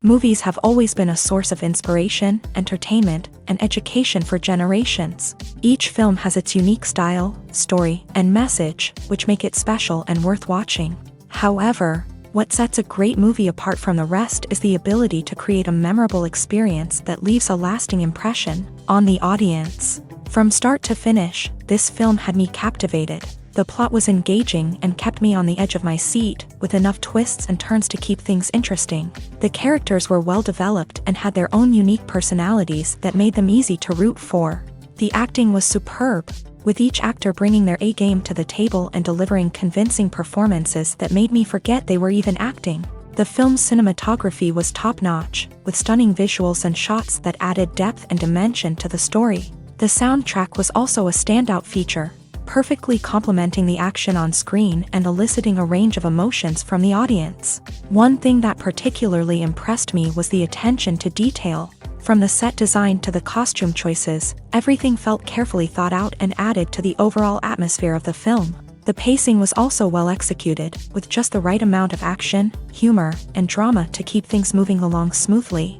Movies have always been a source of inspiration, entertainment, and education for generations. Each film has its unique style, story, and message, which make it special and worth watching. However, what sets a great movie apart from the rest is the ability to create a memorable experience that leaves a lasting impression on the audience. From start to finish, this film had me captivated. The plot was engaging and kept me on the edge of my seat, with enough twists and turns to keep things interesting. The characters were well developed and had their own unique personalities that made them easy to root for. The acting was superb, with each actor bringing their A-game to the table and delivering convincing performances that made me forget they were even acting. The film's cinematography was top-notch, with stunning visuals and shots that added depth and dimension to the story. The soundtrack was also a standout feature, perfectly complementing the action on screen and eliciting a range of emotions from the audience. One thing that particularly impressed me was the attention to detail. From the set design to the costume choices, everything felt carefully thought out and added to the overall atmosphere of the film. The pacing was also well executed, with just the right amount of action, humor, and drama to keep things moving along smoothly.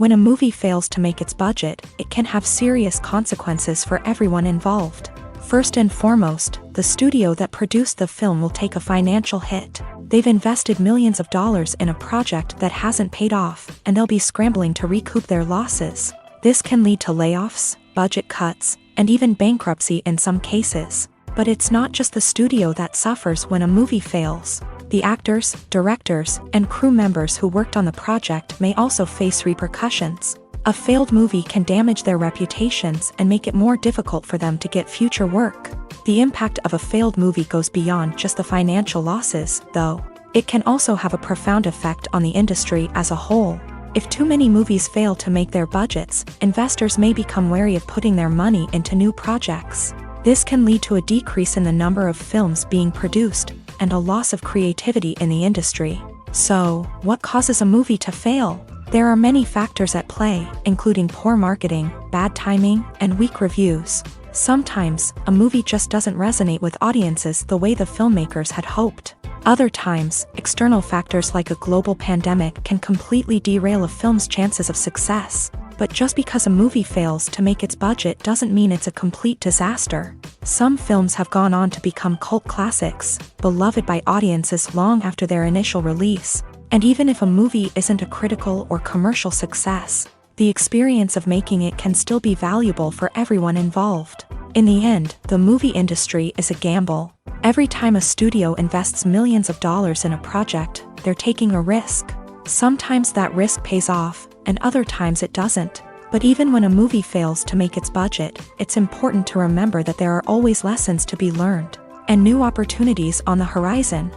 When a movie fails to make its budget, it can have serious consequences for everyone involved. First and foremost, the studio that produced the film will take a financial hit. They've invested millions of dollars in a project that hasn't paid off, and they'll be scrambling to recoup their losses. This can lead to layoffs, budget cuts, and even bankruptcy in some cases. But it's not just the studio that suffers when a movie fails. The actors, directors, and crew members who worked on the project may also face repercussions. A failed movie can damage their reputations and make it more difficult for them to get future work. The impact of a failed movie goes beyond just the financial losses, though. It can also have a profound effect on the industry as a whole. If too many movies fail to make their budgets, investors may become wary of putting their money into new projects. This can lead to a decrease in the number of films being produced, and a loss of creativity in the industry. So, what causes a movie to fail? There are many factors at play, including poor marketing, bad timing, and weak reviews. Sometimes, a movie just doesn't resonate with audiences the way the filmmakers had hoped. Other times, external factors like a global pandemic can completely derail a film's chances of success. But just because a movie fails to make its budget doesn't mean it's a complete disaster. Some films have gone on to become cult classics, beloved by audiences long after their initial release. And even if a movie isn't a critical or commercial success, the experience of making it can still be valuable for everyone involved. In the end, the movie industry is a gamble. Every time a studio invests millions of dollars in a project, they're taking a risk. Sometimes that risk pays off, and other times it doesn't. But even when a movie fails to make its budget, it's important to remember that there are always lessons to be learned, and new opportunities on the horizon.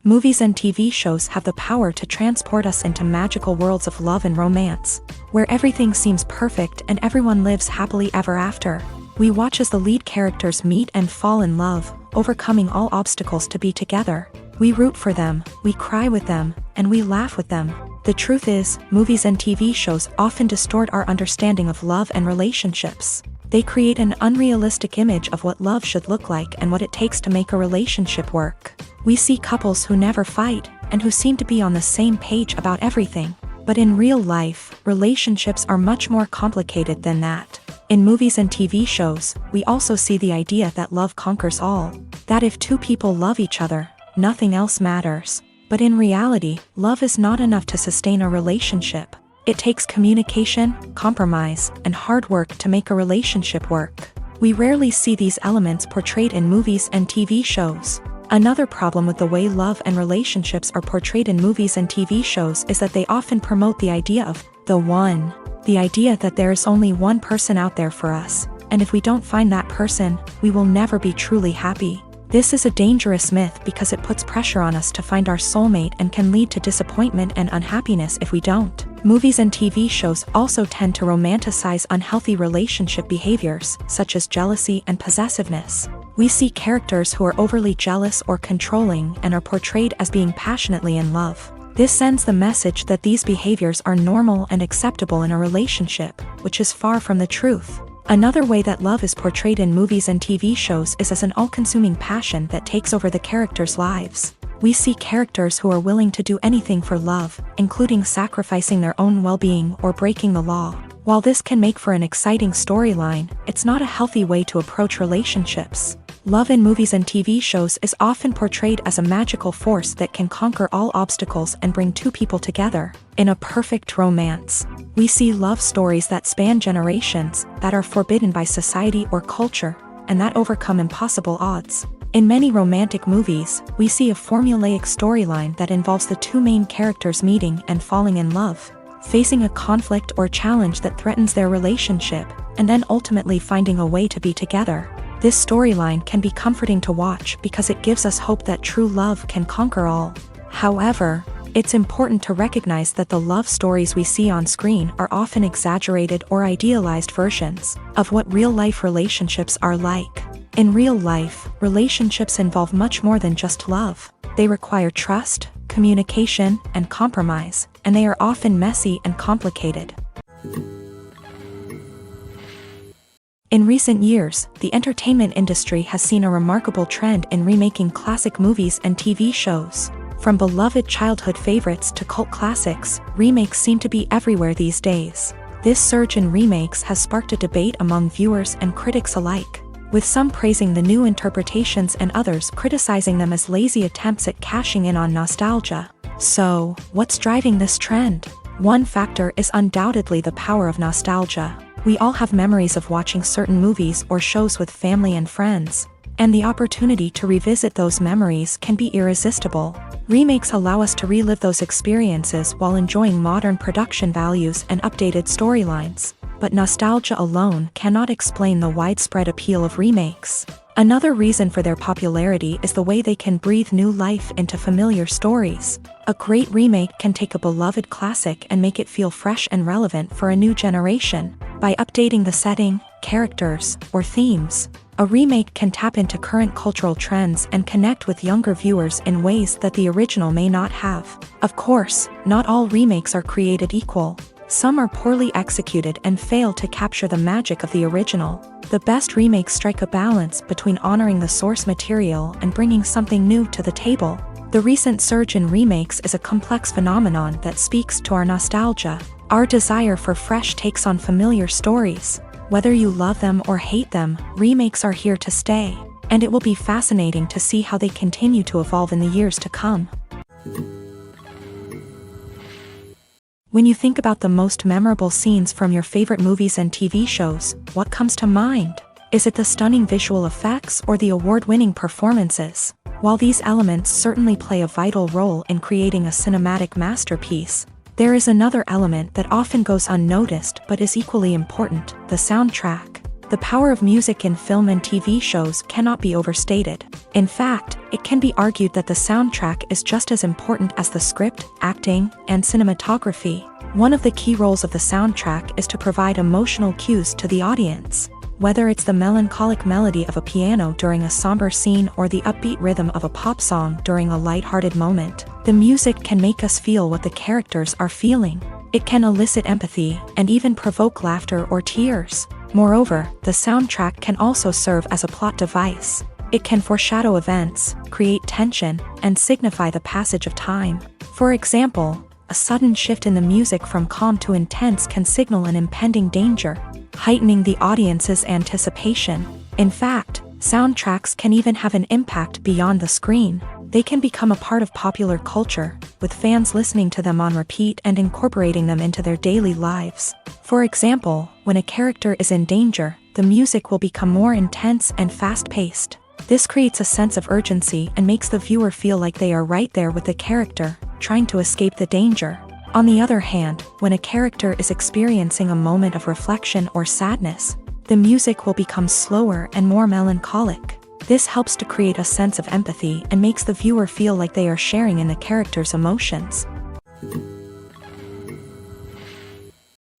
Movies and TV shows have the power to transport us into magical worlds of love and romance, where everything seems perfect and everyone lives happily ever after. We watch as the lead characters meet and fall in love, overcoming all obstacles to be together. We root for them, we cry with them, and we laugh with them. The truth is, movies and TV shows often distort our understanding of love and relationships. They create an unrealistic image of what love should look like and what it takes to make a relationship work. We see couples who never fight, and who seem to be on the same page about everything. But in real life, relationships are much more complicated than that. In movies and TV shows, we also see the idea that love conquers all. That if two people love each other, nothing else matters. But in reality, love is not enough to sustain a relationship. It takes communication, compromise, and hard work to make a relationship work. We rarely see these elements portrayed in movies and TV shows. Another problem with the way love and relationships are portrayed in movies and TV shows is that they often promote the idea of the one. The idea that there is only one person out there for us, and if we don't find that person, we will never be truly happy. This is a dangerous myth because it puts pressure on us to find our soulmate and can lead to disappointment and unhappiness if we don't. Movies and TV shows also tend to romanticize unhealthy relationship behaviors, such as jealousy and possessiveness. We see characters who are overly jealous or controlling and are portrayed as being passionately in love. This sends the message that these behaviors are normal and acceptable in a relationship, which is far from the truth. Another way that love is portrayed in movies and TV shows is as an all-consuming passion that takes over the characters' lives. We see characters who are willing to do anything for love, including sacrificing their own well-being or breaking the law. While this can make for an exciting storyline, it's not a healthy way to approach relationships. Love in movies and TV shows is often portrayed as a magical force that can conquer all obstacles and bring two people together. In a perfect romance, we see love stories that span generations, that are forbidden by society or culture, and that overcome impossible odds. In many romantic movies, we see a formulaic storyline that involves the two main characters meeting and falling in love, facing a conflict or challenge that threatens their relationship, and then ultimately finding a way to be together. This storyline can be comforting to watch because it gives us hope that true love can conquer all. However, it's important to recognize that the love stories we see on screen are often exaggerated or idealized versions of what real-life relationships are like. In real life, relationships involve much more than just love. They require trust, communication, and compromise, and they are often messy and complicated. In recent years, the entertainment industry has seen a remarkable trend in remaking classic movies and TV shows. From beloved childhood favorites to cult classics, remakes seem to be everywhere these days. This surge in remakes has sparked a debate among viewers and critics alike, with some praising the new interpretations and others criticizing them as lazy attempts at cashing in on nostalgia. So, what's driving this trend? One factor is undoubtedly the power of nostalgia. We all have memories of watching certain movies or shows with family and friends, and the opportunity to revisit those memories can be irresistible. Remakes allow us to relive those experiences while enjoying modern production values and updated storylines. But nostalgia alone cannot explain the widespread appeal of remakes. Another reason for their popularity is the way they can breathe new life into familiar stories. A great remake can take a beloved classic and make it feel fresh and relevant for a new generation. By updating the setting, characters, or themes, a remake can tap into current cultural trends and connect with younger viewers in ways that the original may not have. Of course, not all remakes are created equal. Some are poorly executed and fail to capture the magic of the original. The best remakes strike a balance between honoring the source material and bringing something new to the table. The recent surge in remakes is a complex phenomenon that speaks to our nostalgia, our desire for fresh takes on familiar stories. Whether you love them or hate them, remakes are here to stay, and it will be fascinating to see how they continue to evolve in the years to come. When you think about the most memorable scenes from your favorite movies and TV shows, what comes to mind? Is it the stunning visual effects or the award-winning performances? While these elements certainly play a vital role in creating a cinematic masterpiece, there is another element that often goes unnoticed but is equally important: the soundtrack. The power of music in film and TV shows cannot be overstated. In fact, it can be argued that the soundtrack is just as important as the script, acting, and cinematography. One of the key roles of the soundtrack is to provide emotional cues to the audience. Whether it's the melancholic melody of a piano during a somber scene or the upbeat rhythm of a pop song during a lighthearted moment, the music can make us feel what the characters are feeling. It can elicit empathy and even provoke laughter or tears. Moreover, the soundtrack can also serve as a plot device. It can foreshadow events, create tension, and signify the passage of time. For example, a sudden shift in the music from calm to intense can signal an impending danger, heightening the audience's anticipation. In fact, soundtracks can even have an impact beyond the screen. They can become a part of popular culture, with fans listening to them on repeat and incorporating them into their daily lives. For example, when a character is in danger, the music will become more intense and fast-paced. This creates a sense of urgency and makes the viewer feel like they are right there with the character, trying to escape the danger. On the other hand, when a character is experiencing a moment of reflection or sadness, the music will become slower and more melancholic. This helps to create a sense of empathy and makes the viewer feel like they are sharing in the character's emotions.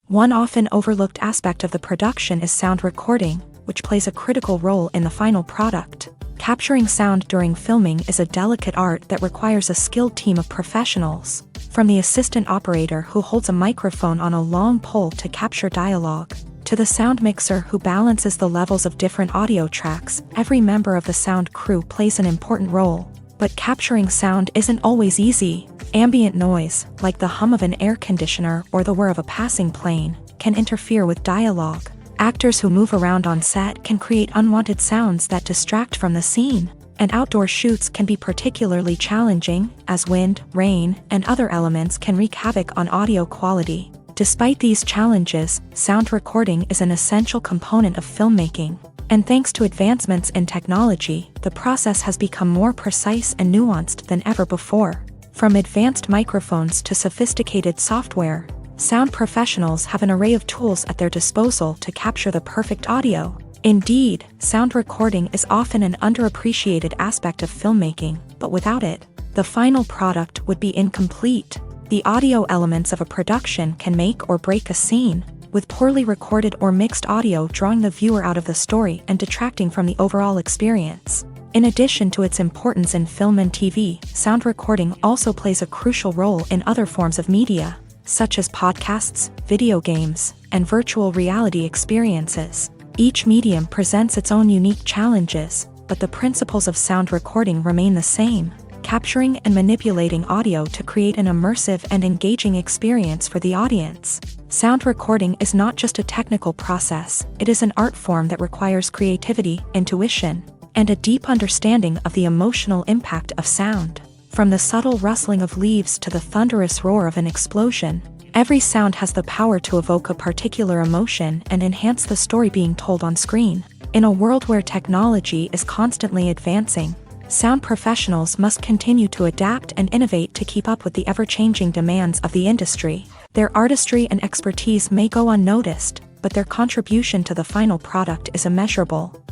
One often overlooked aspect of the production is sound recording, which plays a critical role in the final product. Capturing sound during filming is a delicate art that requires a skilled team of professionals. From the assistant operator who holds a microphone on a long pole to capture dialogue, To the sound mixer who balances the levels of different audio tracks, every member of the sound crew plays an important role. But capturing sound isn't always easy. Ambient noise, like the hum of an air conditioner or the whir of a passing plane, can interfere with dialogue. Actors who move around on set can create unwanted sounds that distract from the scene. And outdoor shoots can be particularly challenging, as wind, rain, and other elements can wreak havoc on audio quality. Despite these challenges, sound recording is an essential component of filmmaking. And thanks to advancements in technology, the process has become more precise and nuanced than ever before. From advanced microphones to sophisticated software, sound professionals have an array of tools at their disposal to capture the perfect audio. Indeed, sound recording is often an underappreciated aspect of filmmaking, but without it, the final product would be incomplete. The audio elements of a production can make or break a scene, with poorly recorded or mixed audio drawing the viewer out of the story and detracting from the overall experience. In addition to its importance in film and TV, sound recording also plays a crucial role in other forms of media, such as podcasts, video games, and virtual reality experiences. Each medium presents its own unique challenges, but the principles of sound recording remain the same, capturing and manipulating audio to create an immersive and engaging experience for the audience. Sound recording is not just a technical process, it is an art form that requires creativity, intuition, and a deep understanding of the emotional impact of sound. From the subtle rustling of leaves to the thunderous roar of an explosion, every sound has the power to evoke a particular emotion and enhance the story being told on screen. In a world where technology is constantly advancing, sound professionals must continue to adapt and innovate to keep up with the ever-changing demands of the industry. Their artistry and expertise may go unnoticed, but their contribution to the final product is immeasurable.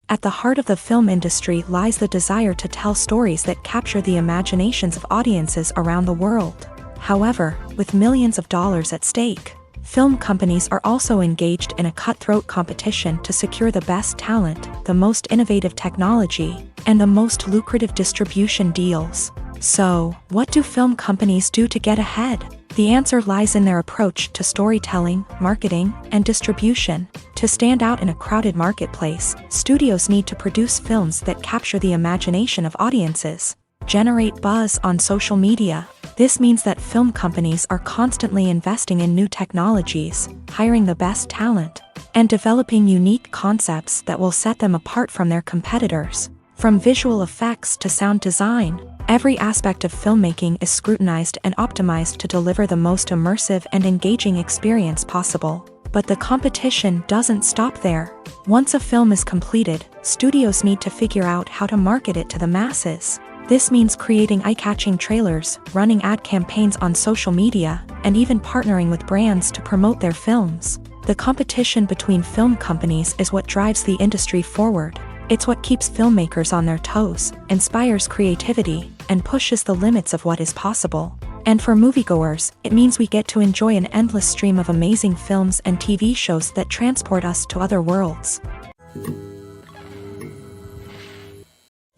At the heart of the film industry lies the desire to tell stories that capture the imaginations of audiences around the world. However, with millions of dollars at stake, film companies are also engaged in a cutthroat competition to secure the best talent, the most innovative technology, and the most lucrative distribution deals. So, what do film companies do to get ahead? The answer lies in their approach to storytelling, marketing, and distribution. To stand out in a crowded marketplace, studios need to produce films that capture the imagination of audiences, generate buzz on social media. This means that film companies are constantly investing in new technologies, hiring the best talent, and developing unique concepts that will set them apart from their competitors. From visual effects to sound design, every aspect of filmmaking is scrutinized and optimized to deliver the most immersive and engaging experience possible. But the competition doesn't stop there. Once a film is completed, studios need to figure out how to market it to the masses. This means creating eye-catching trailers, running ad campaigns on social media, and even partnering with brands to promote their films. The competition between film companies is what drives the industry forward. It's what keeps filmmakers on their toes, inspires creativity, and pushes the limits of what is possible. And for moviegoers, it means we get to enjoy an endless stream of amazing films and TV shows that transport us to other worlds.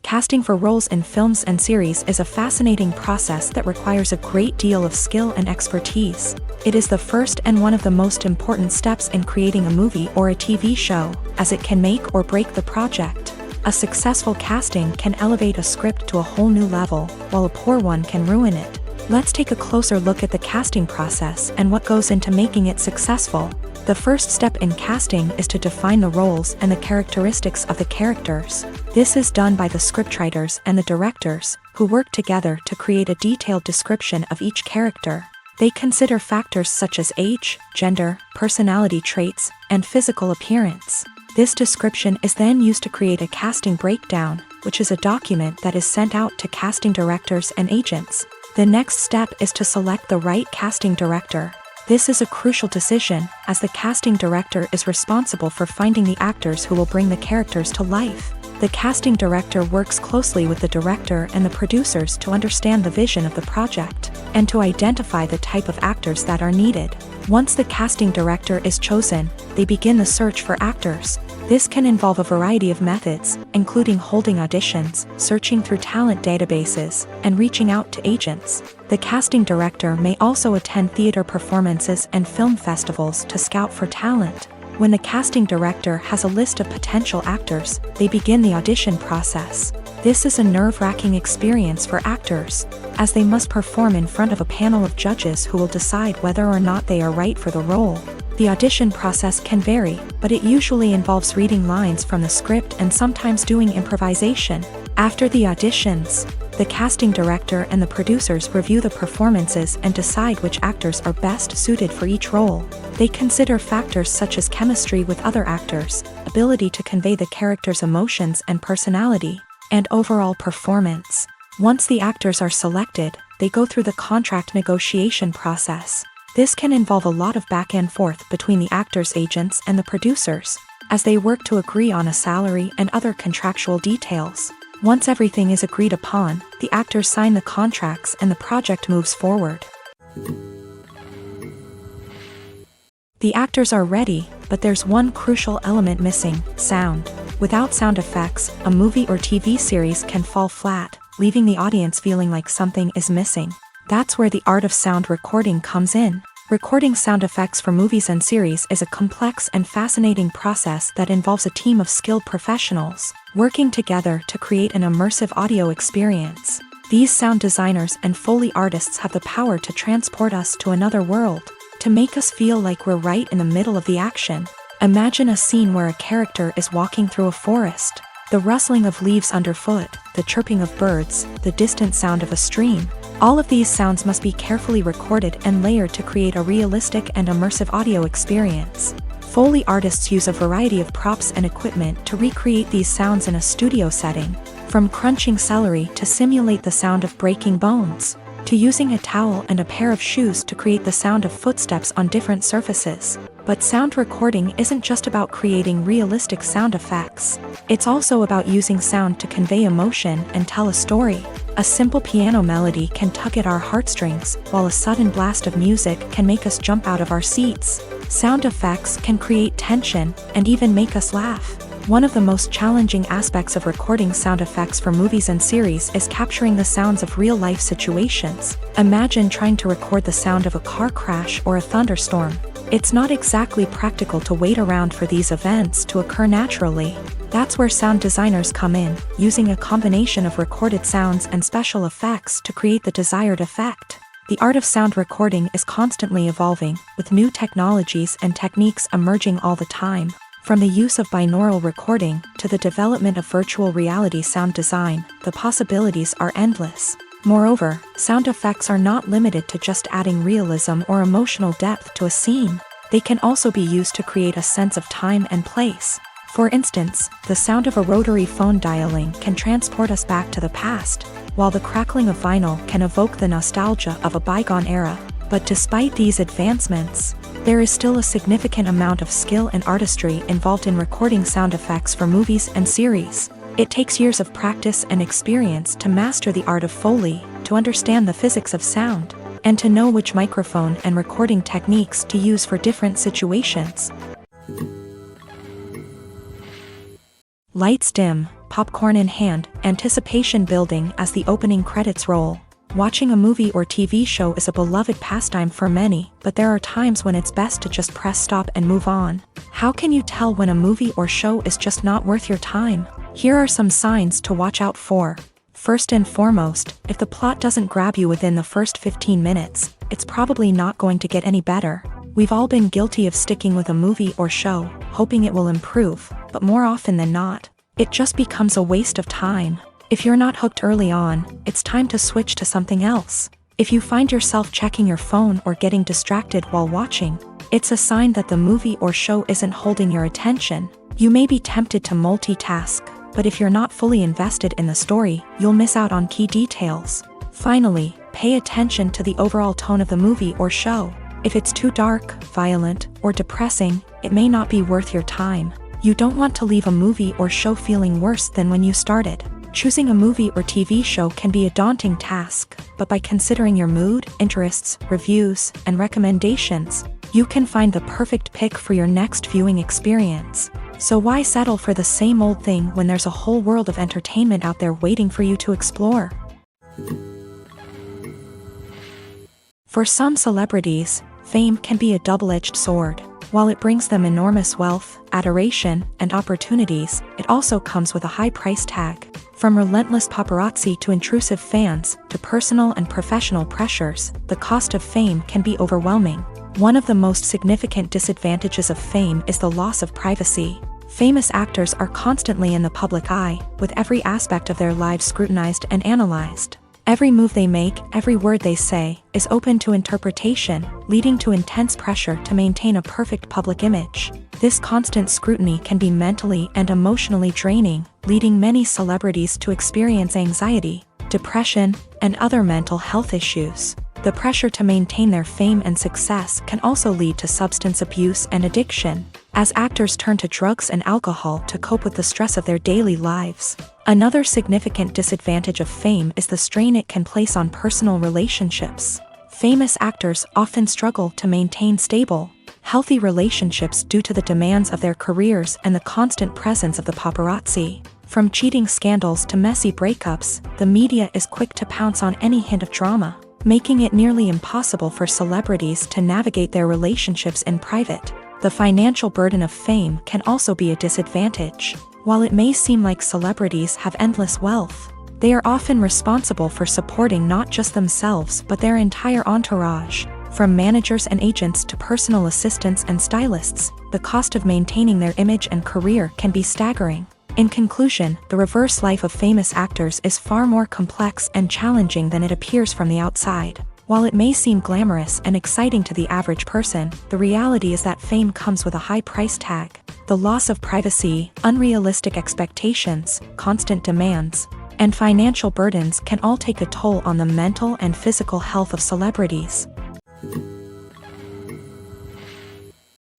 Casting for roles in films and series is a fascinating process that requires a great deal of skill and expertise. It is the first and one of the most important steps in creating a movie or a TV show, as it can make or break the project. A successful casting can elevate a script to a whole new level, while a poor one can ruin it. Let's take a closer look at the casting process and what goes into making it successful. The first step in casting is to define the roles and the characteristics of the characters. This is done by the scriptwriters and the directors, who work together to create a detailed description of each character. They consider factors such as age, gender, personality traits, and physical appearance. This description is then used to create a casting breakdown, which is a document that is sent out to casting directors and agents. The next step is to select the right casting director. This is a crucial decision, as the casting director is responsible for finding the actors who will bring the characters to life. The casting director works closely with the director and the producers to understand the vision of the project, and to identify the type of actors that are needed. Once the casting director is chosen, they begin the search for actors. This can involve a variety of methods, including holding auditions, searching through talent databases, and reaching out to agents. The casting director may also attend theater performances and film festivals to scout for talent. When the casting director has a list of potential actors, they begin the audition process. This is a nerve-wracking experience for actors, as they must perform in front of a panel of judges who will decide whether or not they are right for the role. The audition process can vary, but it usually involves reading lines from the script and sometimes doing improvisation. After the auditions, the casting director and the producers review the performances and decide which actors are best suited for each role. They consider factors such as chemistry with other actors, ability to convey the character's emotions and personality, and overall performance. Once the actors are selected, they go through the contract negotiation process. This can involve a lot of back and forth between the actors' agents and the producers, as they work to agree on a salary and other contractual details. Once everything is agreed upon, the actors sign the contracts and the project moves forward. The actors are ready, but there's one crucial element missing: sound. Without sound effects, a movie or TV series can fall flat, leaving the audience feeling like something is missing. That's where the art of sound recording comes in. Recording sound effects for movies and series is a complex and fascinating process that involves a team of skilled professionals working together to create an immersive audio experience. These sound designers and Foley artists have the power to transport us to another world, to make us feel like we're right in the middle of the action. Imagine a scene where a character is walking through a forest. The rustling of leaves underfoot, the chirping of birds, the distant sound of a stream. All of these sounds must be carefully recorded and layered to create a realistic and immersive audio experience. Foley artists use a variety of props and equipment to recreate these sounds in a studio setting, from crunching celery to simulate the sound of breaking bones, to using a towel and a pair of shoes to create the sound of footsteps on different surfaces. But sound recording isn't just about creating realistic sound effects. It's also about using sound to convey emotion and tell a story. A simple piano melody can tug at our heartstrings, while a sudden blast of music can make us jump out of our seats. Sound effects can create tension and even make us laugh. One of the most challenging aspects of recording sound effects for movies and series is capturing the sounds of real-life situations. Imagine trying to record the sound of a car crash or a thunderstorm. It's not exactly practical to wait around for these events to occur naturally. That's where sound designers come in, using a combination of recorded sounds and special effects to create the desired effect. The art of sound recording is constantly evolving, with new technologies and techniques emerging all the time. From the use of binaural recording to the development of virtual reality sound design, the possibilities are endless. Moreover, sound effects are not limited to just adding realism or emotional depth to a scene. They can also be used to create a sense of time and place. For instance, the sound of a rotary phone dialing can transport us back to the past, while the crackling of vinyl can evoke the nostalgia of a bygone era. But despite these advancements, there is still a significant amount of skill and artistry involved in recording sound effects for movies and series. It takes years of practice and experience to master the art of Foley, to understand the physics of sound, and to know which microphone and recording techniques to use for different situations. Lights dim, popcorn in hand, anticipation building as the opening credits roll. Watching a movie or TV show is a beloved pastime for many, but there are times when it's best to just press stop and move on. How can you tell when a movie or show is just not worth your time? Here are some signs to watch out for. First and foremost, if the plot doesn't grab you within the first 15 minutes, it's probably not going to get any better. We've all been guilty of sticking with a movie or show, hoping it will improve, but more often than not, it just becomes a waste of time. If you're not hooked early on, it's time to switch to something else. If you find yourself checking your phone or getting distracted while watching, it's a sign that the movie or show isn't holding your attention. You may be tempted to multitask, but if you're not fully invested in the story, you'll miss out on key details. Finally, pay attention to the overall tone of the movie or show. If it's too dark, violent, or depressing, it may not be worth your time. You don't want to leave a movie or show feeling worse than when you started. Choosing a movie or TV show can be a daunting task, but by considering your mood, interests, reviews, and recommendations, you can find the perfect pick for your next viewing experience. So why settle for the same old thing when there's a whole world of entertainment out there waiting for you to explore? For some celebrities, fame can be a double-edged sword. While it brings them enormous wealth, adoration, and opportunities, it also comes with a high price tag. From relentless paparazzi to intrusive fans, to personal and professional pressures, the cost of fame can be overwhelming. One of the most significant disadvantages of fame is the loss of privacy. Famous actors are constantly in the public eye, with every aspect of their lives scrutinized and analyzed. Every move they make, every word they say, is open to interpretation, leading to intense pressure to maintain a perfect public image. This constant scrutiny can be mentally and emotionally draining, leading many celebrities to experience anxiety, depression, and other mental health issues. The pressure to maintain their fame and success can also lead to substance abuse and addiction, as actors turn to drugs and alcohol to cope with the stress of their daily lives. Another significant disadvantage of fame is the strain it can place on personal relationships. Famous actors often struggle to maintain stable, healthy relationships due to the demands of their careers and the constant presence of the paparazzi. From cheating scandals to messy breakups, the media is quick to pounce on any hint of drama, making it nearly impossible for celebrities to navigate their relationships in private. The financial burden of fame can also be a disadvantage. While it may seem like celebrities have endless wealth, they are often responsible for supporting not just themselves but their entire entourage. From managers and agents to personal assistants and stylists, the cost of maintaining their image and career can be staggering. In conclusion, the reverse life of famous actors is far more complex and challenging than it appears from the outside. While it may seem glamorous and exciting to the average person, the reality is that fame comes with a high price tag. The loss of privacy, unrealistic expectations, constant demands, and financial burdens can all take a toll on the mental and physical health of celebrities.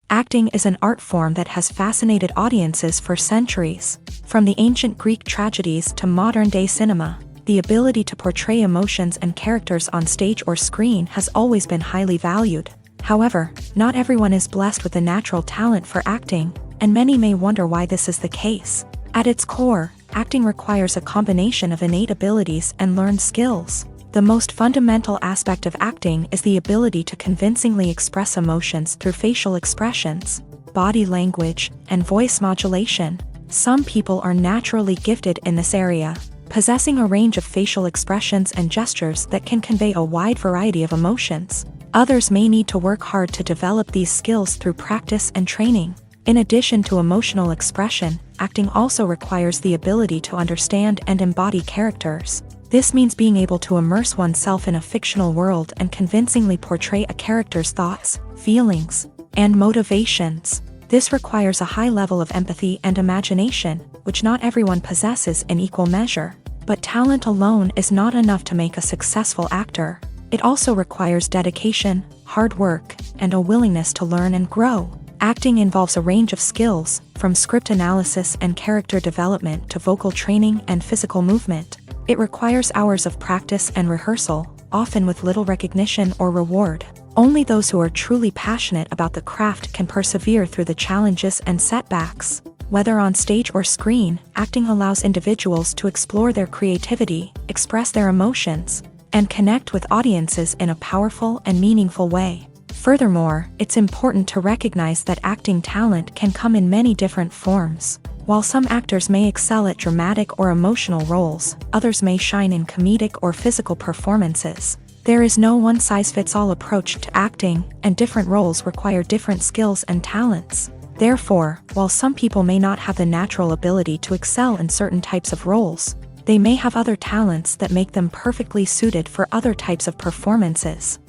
Acting is an art form that has fascinated audiences for centuries. From the ancient Greek tragedies to modern-day cinema, the ability to portray emotions and characters on stage or screen has always been highly valued. However, not everyone is blessed with a natural talent for acting, and many may wonder why this is the case. At its core, acting requires a combination of innate abilities and learned skills. The most fundamental aspect of acting is the ability to convincingly express emotions through facial expressions, body language, and voice modulation. Some people are naturally gifted in this area, possessing a range of facial expressions and gestures that can convey a wide variety of emotions. Others may need to work hard to develop these skills through practice and training. In addition to emotional expression, acting also requires the ability to understand and embody characters. This means being able to immerse oneself in a fictional world and convincingly portray a character's thoughts, feelings, and motivations. This requires a high level of empathy and imagination, which not everyone possesses in equal measure. But talent alone is not enough to make a successful actor. It also requires dedication, hard work, and a willingness to learn and grow. Acting involves a range of skills, from script analysis and character development to vocal training and physical movement. It requires hours of practice and rehearsal, often with little recognition or reward. Only those who are truly passionate about the craft can persevere through the challenges and setbacks. Whether on stage or screen, acting allows individuals to explore their creativity, express their emotions, and connect with audiences in a powerful and meaningful way. Furthermore, it's important to recognize that acting talent can come in many different forms. While some actors may excel at dramatic or emotional roles, others may shine in comedic or physical performances. There is no one-size-fits-all approach to acting, and different roles require different skills and talents. Therefore, while some people may not have the natural ability to excel in certain types of roles, they may have other talents that make them perfectly suited for other types of performances.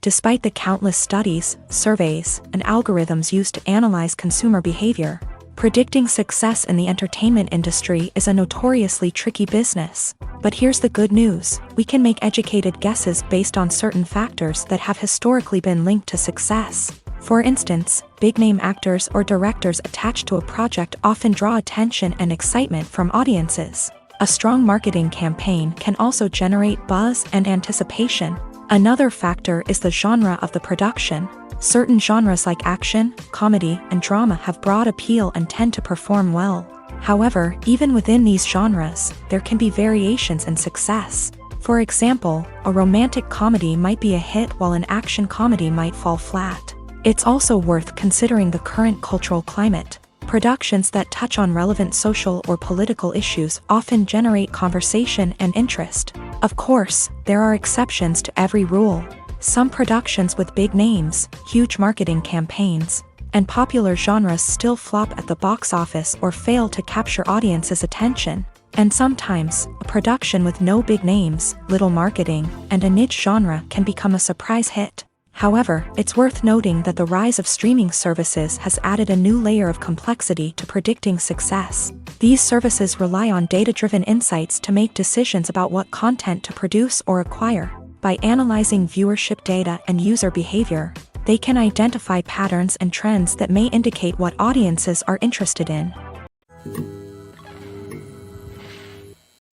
Despite the countless studies, surveys, and algorithms used to analyze consumer behavior, predicting success in the entertainment industry is a notoriously tricky business. But here's the good news: we can make educated guesses based on certain factors that have historically been linked to success. For instance, big-name actors or directors attached to a project often draw attention and excitement from audiences. A strong marketing campaign can also generate buzz and anticipation. Another factor is the genre of the production. Certain genres like action, comedy, and drama have broad appeal and tend to perform well. However, even within these genres, there can be variations in success. For example, a romantic comedy might be a hit while an action comedy might fall flat. It's also worth considering the current cultural climate. Productions that touch on relevant social or political issues often generate conversation and interest. Of course, there are exceptions to every rule. Some productions with big names, huge marketing campaigns, and popular genres still flop at the box office or fail to capture audiences' attention. And sometimes, a production with no big names, little marketing, and a niche genre can become a surprise hit. However, it's worth noting that the rise of streaming services has added a new layer of complexity to predicting success. These services rely on data-driven insights to make decisions about what content to produce or acquire. By analyzing viewership data and user behavior, they can identify patterns and trends that may indicate what audiences are interested in.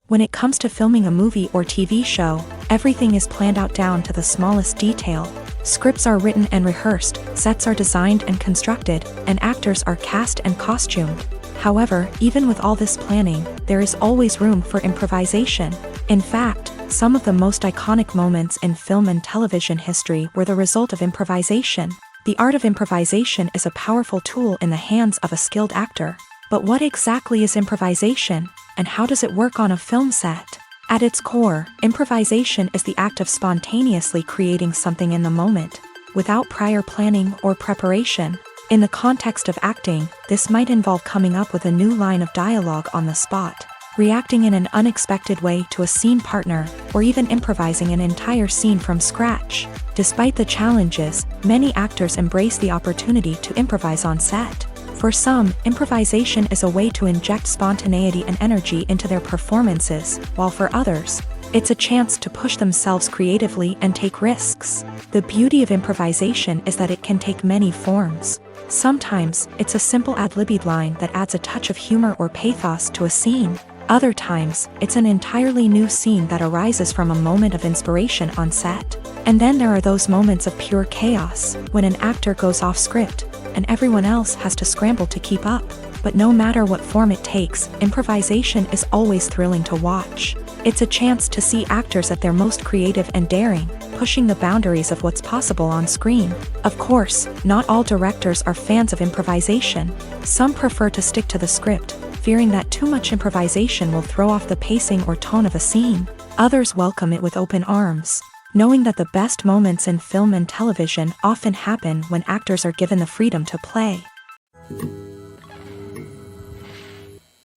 When it comes to filming a movie or TV show, everything is planned out down to the smallest detail. Scripts are written and rehearsed, sets are designed and constructed, and actors are cast and costumed. However, even with all this planning, there is always room for improvisation. In fact, some of the most iconic moments in film and television history were the result of improvisation. The art of improvisation is a powerful tool in the hands of a skilled actor. But what exactly is improvisation, and how does it work on a film set? At its core, improvisation is the act of spontaneously creating something in the moment, without prior planning or preparation. In the context of acting, this might involve coming up with a new line of dialogue on the spot, reacting in an unexpected way to a scene partner, or even improvising an entire scene from scratch. Despite the challenges, many actors embrace the opportunity to improvise on set. For some, improvisation is a way to inject spontaneity and energy into their performances, while for others, it's a chance to push themselves creatively and take risks. The beauty of improvisation is that it can take many forms. Sometimes, it's a simple ad-libbed line that adds a touch of humor or pathos to a scene. Other times, it's an entirely new scene that arises from a moment of inspiration on set. And then there are those moments of pure chaos, when an actor goes off script, and everyone else has to scramble to keep up. But no matter what form it takes, improvisation is always thrilling to watch. It's a chance to see actors at their most creative and daring, pushing the boundaries of what's possible on screen. Of course, not all directors are fans of improvisation. Some prefer to stick to the script, fearing that too much improvisation will throw off the pacing or tone of a scene. Others welcome it with open arms, knowing that the best moments in film and television often happen when actors are given the freedom to play.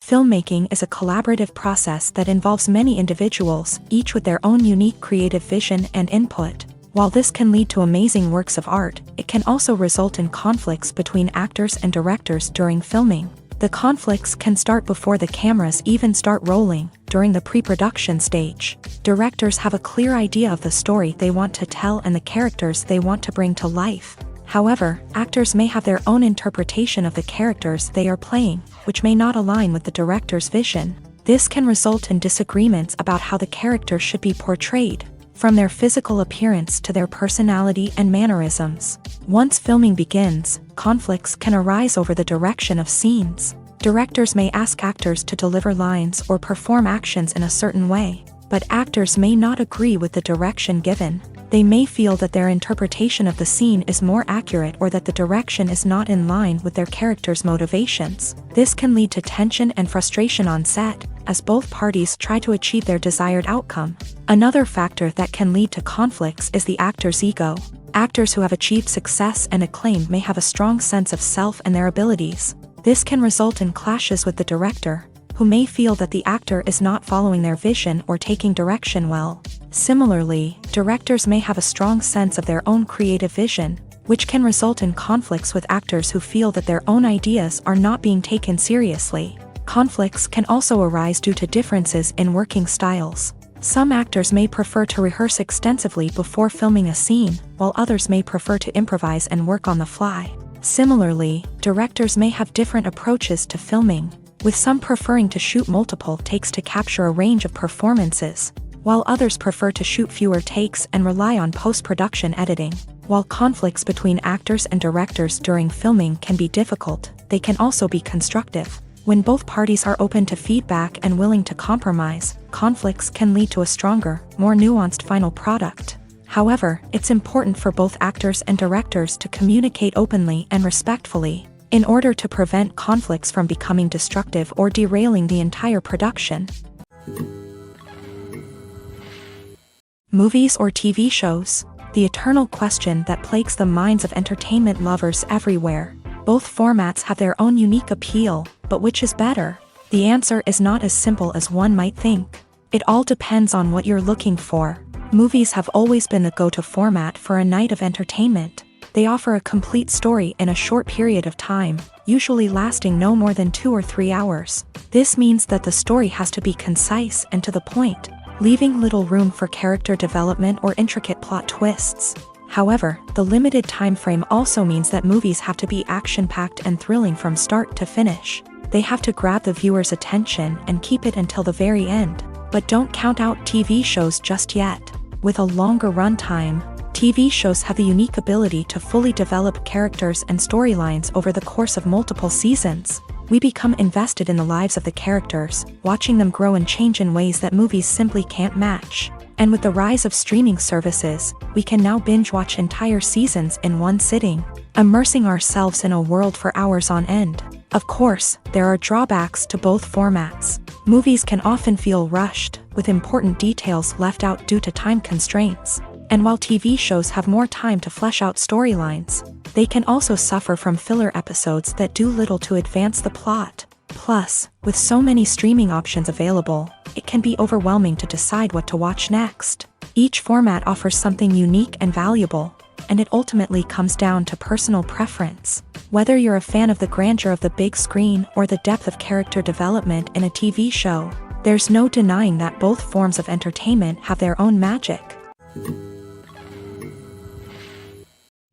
Filmmaking is a collaborative process that involves many individuals, each with their own unique creative vision and input. While this can lead to amazing works of art, it can also result in conflicts between actors and directors during filming. The conflicts can start before the cameras even start rolling, during the pre-production stage. Directors have a clear idea of the story they want to tell and the characters they want to bring to life. However, actors may have their own interpretation of the characters they are playing, which may not align with the director's vision. This can result in disagreements about how the character should be portrayed, from their physical appearance to their personality and mannerisms. Once filming begins, conflicts can arise over the direction of scenes. Directors may ask actors to deliver lines or perform actions in a certain way, but actors may not agree with the direction given. They may feel that their interpretation of the scene is more accurate or that the direction is not in line with their character's motivations. This can lead to tension and frustration on set, as both parties try to achieve their desired outcome. Another factor that can lead to conflicts is the actor's ego. Actors who have achieved success and acclaim may have a strong sense of self and their abilities. This can result in clashes with the director, who may feel that the actor is not following their vision or taking direction well. Similarly, directors may have a strong sense of their own creative vision, which can result in conflicts with actors who feel that their own ideas are not being taken seriously. Conflicts can also arise due to differences in working styles. Some actors may prefer to rehearse extensively before filming a scene, while others may prefer to improvise and work on the fly. Similarly, directors may have different approaches to filming, with some preferring to shoot multiple takes to capture a range of performances, while others prefer to shoot fewer takes and rely on post-production editing. While conflicts between actors and directors during filming can be difficult, they can also be constructive. When both parties are open to feedback and willing to compromise, conflicts can lead to a stronger, more nuanced final product. However, it's important for both actors and directors to communicate openly and respectfully, in order to prevent conflicts from becoming destructive or derailing the entire production. Movies or TV shows? The eternal question that plagues the minds of entertainment lovers everywhere. Both formats have their own unique appeal, but which is better? The answer is not as simple as one might think. It all depends on what you're looking for. Movies have always been the go-to format for a night of entertainment. They offer a complete story in a short period of time, usually lasting no more than 2 or 3 hours. This means that the story has to be concise and to the point, leaving little room for character development or intricate plot twists. However, the limited time frame also means that movies have to be action-packed and thrilling from start to finish. They have to grab the viewer's attention and keep it until the very end. But don't count out TV shows just yet. With a longer runtime, TV shows have the unique ability to fully develop characters and storylines over the course of multiple seasons. We become invested in the lives of the characters, watching them grow and change in ways that movies simply can't match. And with the rise of streaming services, we can now binge-watch entire seasons in one sitting, immersing ourselves in a world for hours on end. Of course, there are drawbacks to both formats. Movies can often feel rushed, with important details left out due to time constraints. And while TV shows have more time to flesh out storylines, they can also suffer from filler episodes that do little to advance the plot. Plus, with so many streaming options available, it can be overwhelming to decide what to watch next. Each format offers something unique and valuable, and it ultimately comes down to personal preference. Whether you're a fan of the grandeur of the big screen or the depth of character development in a TV show, there's no denying that both forms of entertainment have their own magic.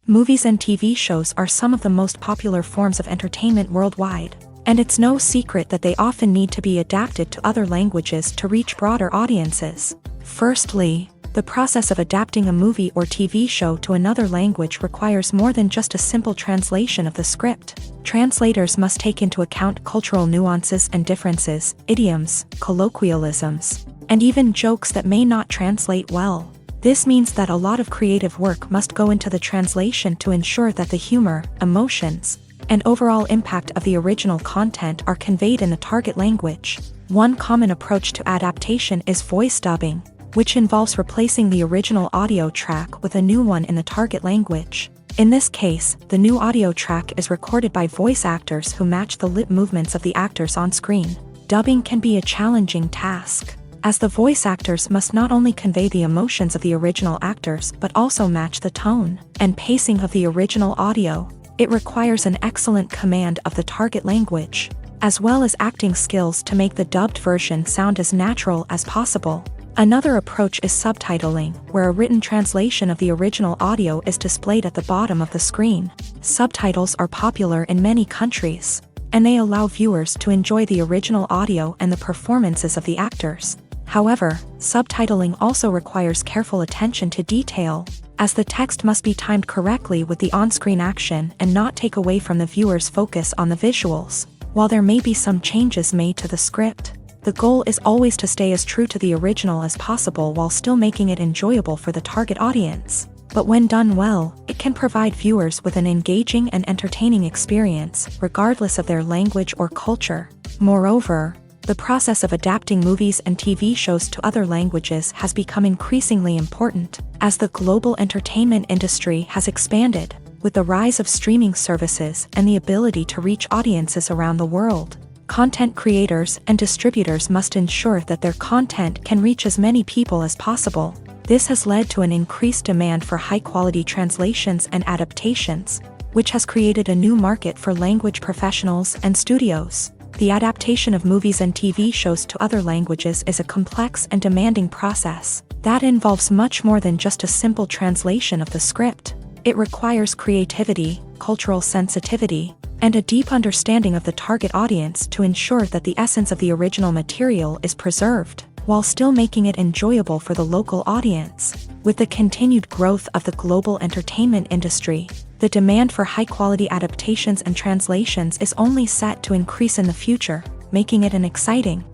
Movies and TV shows are some of the most popular forms of entertainment worldwide, and it's no secret that they often need to be adapted to other languages to reach broader audiences. Firstly, the process of adapting a movie or TV show to another language requires more than just a simple translation of the script. Translators must take into account cultural nuances and differences, idioms, colloquialisms, and even jokes that may not translate well. This means that a lot of creative work must go into the translation to ensure that the humor, emotions, and overall impact of the original content are conveyed in the target language. One common approach to adaptation is voice dubbing, which involves replacing the original audio track with a new one in the target language. In this case, the new audio track is recorded by voice actors who match the lip movements of the actors on screen. Dubbing can be a challenging task, as the voice actors must not only convey the emotions of the original actors but also match the tone and pacing of the original audio. It requires an excellent command of the target language, as well as acting skills to make the dubbed version sound as natural as possible. Another approach is subtitling, where a written translation of the original audio is displayed at the bottom of the screen. Subtitles are popular in many countries, and they allow viewers to enjoy the original audio and the performances of the actors. However, subtitling also requires careful attention to detail, as the text must be timed correctly with the on-screen action and not take away from the viewer's focus on the visuals. While there may be some changes made to the script, the goal is always to stay as true to the original as possible while still making it enjoyable for the target audience. But when done well, it can provide viewers with an engaging and entertaining experience, regardless of their language or culture. Moreover, the process of adapting movies and TV shows to other languages has become increasingly important, as the global entertainment industry has expanded, with the rise of streaming services and the ability to reach audiences around the world. Content creators and distributors must ensure that their content can reach as many people as possible. This has led to an increased demand for high-quality translations and adaptations, which has created a new market for language professionals and studios. The adaptation of movies and TV shows to other languages is a complex and demanding process that involves much more than just a simple translation of the script. It requires creativity, cultural sensitivity, and a deep understanding of the target audience to ensure that the essence of the original material is preserved. while still making it enjoyable for the local audience. With the continued growth of the global entertainment industry, the demand for high-quality adaptations and translations is only set to increase in the future, making it an exciting.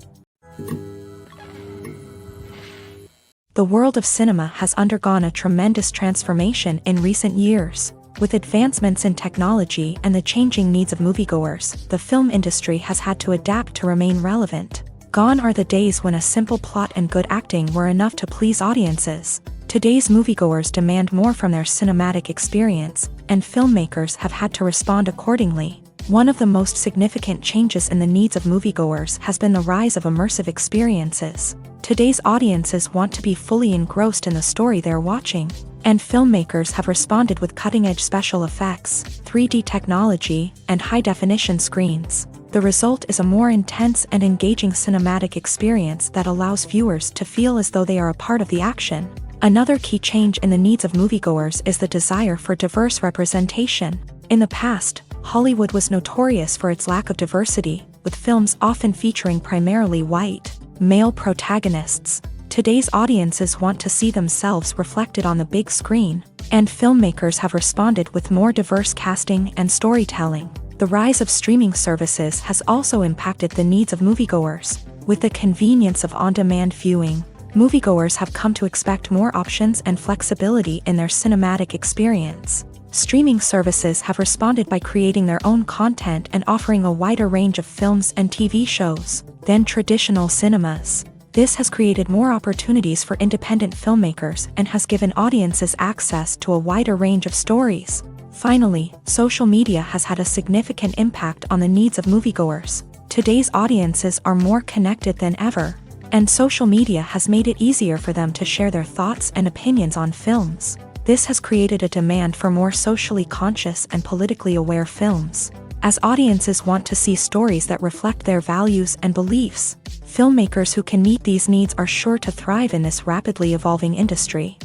The world of cinema has undergone a tremendous transformation in recent years. With advancements in technology and the changing needs of moviegoers, the film industry has had to adapt to remain relevant. Gone are the days when a simple plot and good acting were enough to please audiences. Today's moviegoers demand more from their cinematic experience, and filmmakers have had to respond accordingly. One of the most significant changes in the needs of moviegoers has been the rise of immersive experiences. Today's audiences want to be fully engrossed in the story they're watching, and filmmakers have responded with cutting-edge special effects, 3D technology, and high-definition screens. The result is a more intense and engaging cinematic experience that allows viewers to feel as though they are a part of the action. Another key change in the needs of moviegoers is the desire for diverse representation. In the past, Hollywood was notorious for its lack of diversity, with films often featuring primarily white, male protagonists. Today's audiences want to see themselves reflected on the big screen, and filmmakers have responded with more diverse casting and storytelling. The rise of streaming services has also impacted the needs of moviegoers. With the convenience of on-demand viewing, moviegoers have come to expect more options and flexibility in their cinematic experience. Streaming services have responded by creating their own content and offering a wider range of films and TV shows than traditional cinemas. This has created more opportunities for independent filmmakers and has given audiences access to a wider range of stories. Finally, social media has had a significant impact on the needs of moviegoers. Today's audiences are more connected than ever, and social media has made it easier for them to share their thoughts and opinions on films. This has created a demand for more socially conscious and politically aware films. As audiences want to see stories that reflect their values and beliefs, filmmakers who can meet these needs are sure to thrive in this rapidly evolving industry.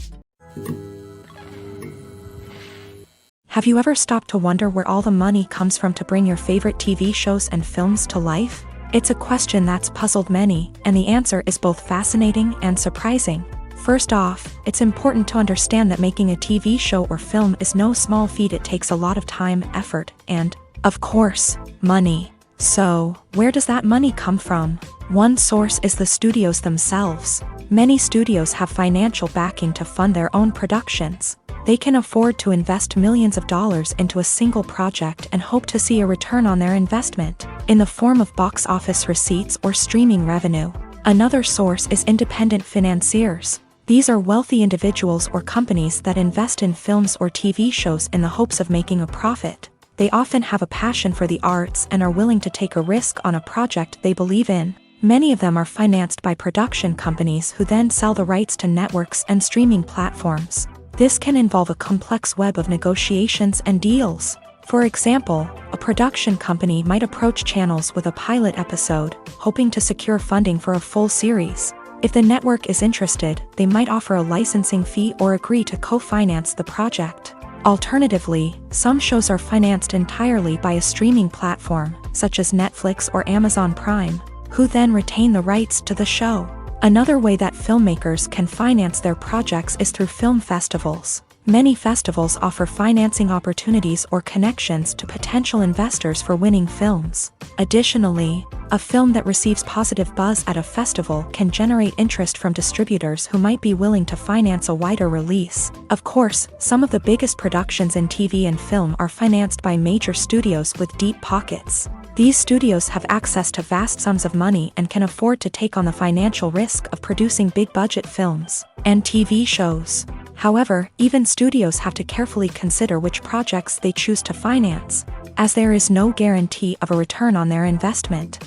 Have you ever stopped to wonder where all the money comes from to bring your favorite TV shows and films to life? It's a question that's puzzled many, and the answer is both fascinating and surprising. First off, it's important to understand that making a TV show or film is no small feat. It takes a lot of time, effort, and, of course, money. So, where does that money come from? One source is the studios themselves. Many studios have financial backing to fund their own productions. They can afford to invest millions of dollars into a single project and hope to see a return on their investment, in the form of box office receipts or streaming revenue. Another source is independent financiers. These are wealthy individuals or companies that invest in films or TV shows in the hopes of making a profit. They often have a passion for the arts and are willing to take a risk on a project they believe in. Many of them are financed by production companies who then sell the rights to networks and streaming platforms. This can involve a complex web of negotiations and deals. For example, a production company might approach channels with a pilot episode, hoping to secure funding for a full series. If the network is interested, they might offer a licensing fee or agree to co-finance the project. Alternatively, some shows are financed entirely by a streaming platform, such as Netflix or Amazon Prime, who then retain the rights to the show. Another way that filmmakers can finance their projects is through film festivals. Many festivals offer financing opportunities or connections to potential investors for winning films. Additionally, a film that receives positive buzz at a festival can generate interest from distributors who might be willing to finance a wider release. Of course, some of the biggest productions in TV and film are financed by major studios with deep pockets. These studios have access to vast sums of money and can afford to take on the financial risk of producing big-budget films and TV shows. However, even studios have to carefully consider which projects they choose to finance, as there is no guarantee of a return on their investment.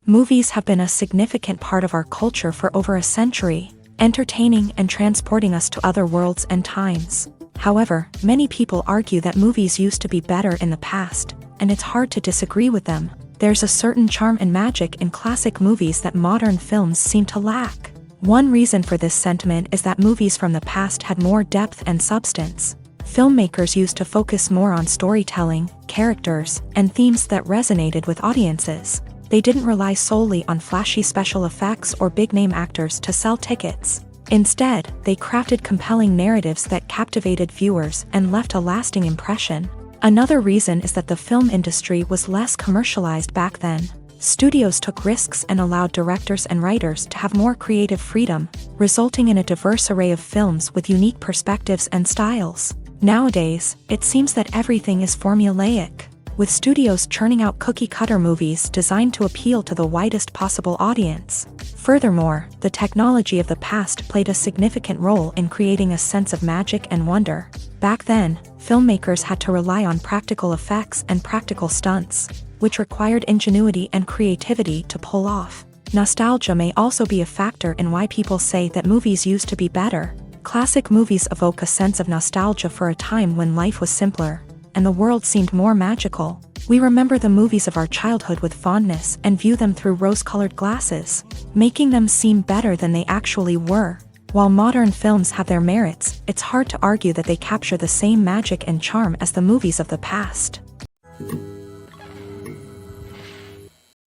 Movies have been a significant part of our culture for over a century, entertaining and transporting us to other worlds and times. However, many people argue that movies used to be better in the past, and it's hard to disagree with them. There's a certain charm and magic in classic movies that modern films seem to lack. One reason for this sentiment is that movies from the past had more depth and substance. Filmmakers used to focus more on storytelling, characters, and themes that resonated with audiences. They didn't rely solely on flashy special effects or big-name actors to sell tickets. Instead, they crafted compelling narratives that captivated viewers and left a lasting impression. Another reason is that the film industry was less commercialized back then. Studios took risks and allowed directors and writers to have more creative freedom, resulting in a diverse array of films with unique perspectives and styles. Nowadays, it seems that everything is formulaic, with studios churning out cookie-cutter movies designed to appeal to the widest possible audience. Furthermore, the technology of the past played a significant role in creating a sense of magic and wonder. Back then, filmmakers had to rely on practical effects and practical stunts, which required ingenuity and creativity to pull off. Nostalgia may also be a factor in why people say that movies used to be better. Classic movies evoke a sense of nostalgia for a time when life was simpler, and the world seemed more magical. We remember the movies of our childhood with fondness and view them through rose-colored glasses, making them seem better than they actually were. While modern films have their merits, it's hard to argue that they capture the same magic and charm as the movies of the past.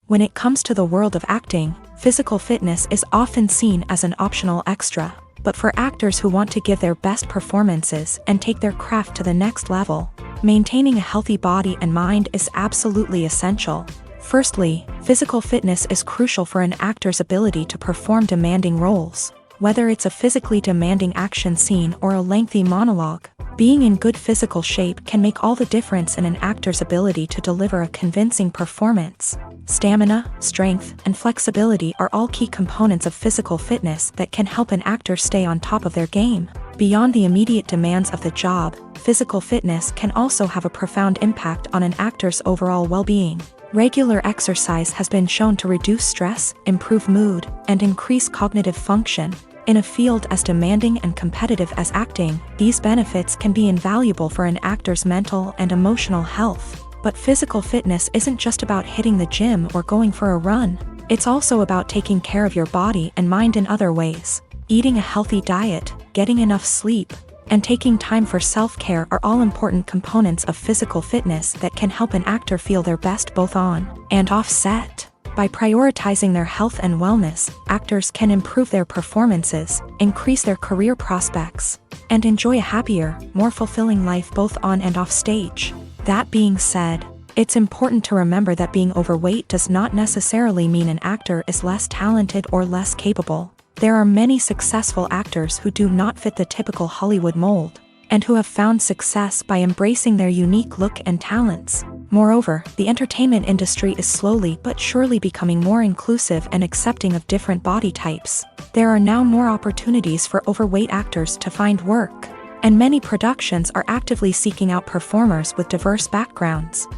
When it comes to the world of acting, physical fitness is often seen as an optional extra. But for actors who want to give their best performances and take their craft to the next level, maintaining a healthy body and mind is absolutely essential. Firstly, physical fitness is crucial for an actor's ability to perform demanding roles. Whether it's a physically demanding action scene or a lengthy monologue, being in good physical shape can make all the difference in an actor's ability to deliver a convincing performance. Stamina, strength, and flexibility are all key components of physical fitness that can help an actor stay on top of their game. Beyond the immediate demands of the job, physical fitness can also have a profound impact on an actor's overall well-being. Regular exercise has been shown to reduce stress, improve mood, and increase cognitive function. In a field as demanding and competitive as acting, these benefits can be invaluable for an actor's mental and emotional health. But physical fitness isn't just about hitting the gym or going for a run. It's also about taking care of your body and mind in other ways. Eating a healthy diet, getting enough sleep, and taking time for self-care are all important components of physical fitness that can help an actor feel their best both on and off set. By prioritizing their health and wellness, actors can improve their performances, increase their career prospects, and enjoy a happier, more fulfilling life both on and off stage. That being said, it's important to remember that being overweight does not necessarily mean an actor is less talented or less capable. There are many successful actors who do not fit the typical Hollywood mold, and who have found success by embracing their unique look and talents. Moreover, the entertainment industry is slowly but surely becoming more inclusive and accepting of different body types. There are now more opportunities for overweight actors to find work, and many productions are actively seeking out performers with diverse backgrounds.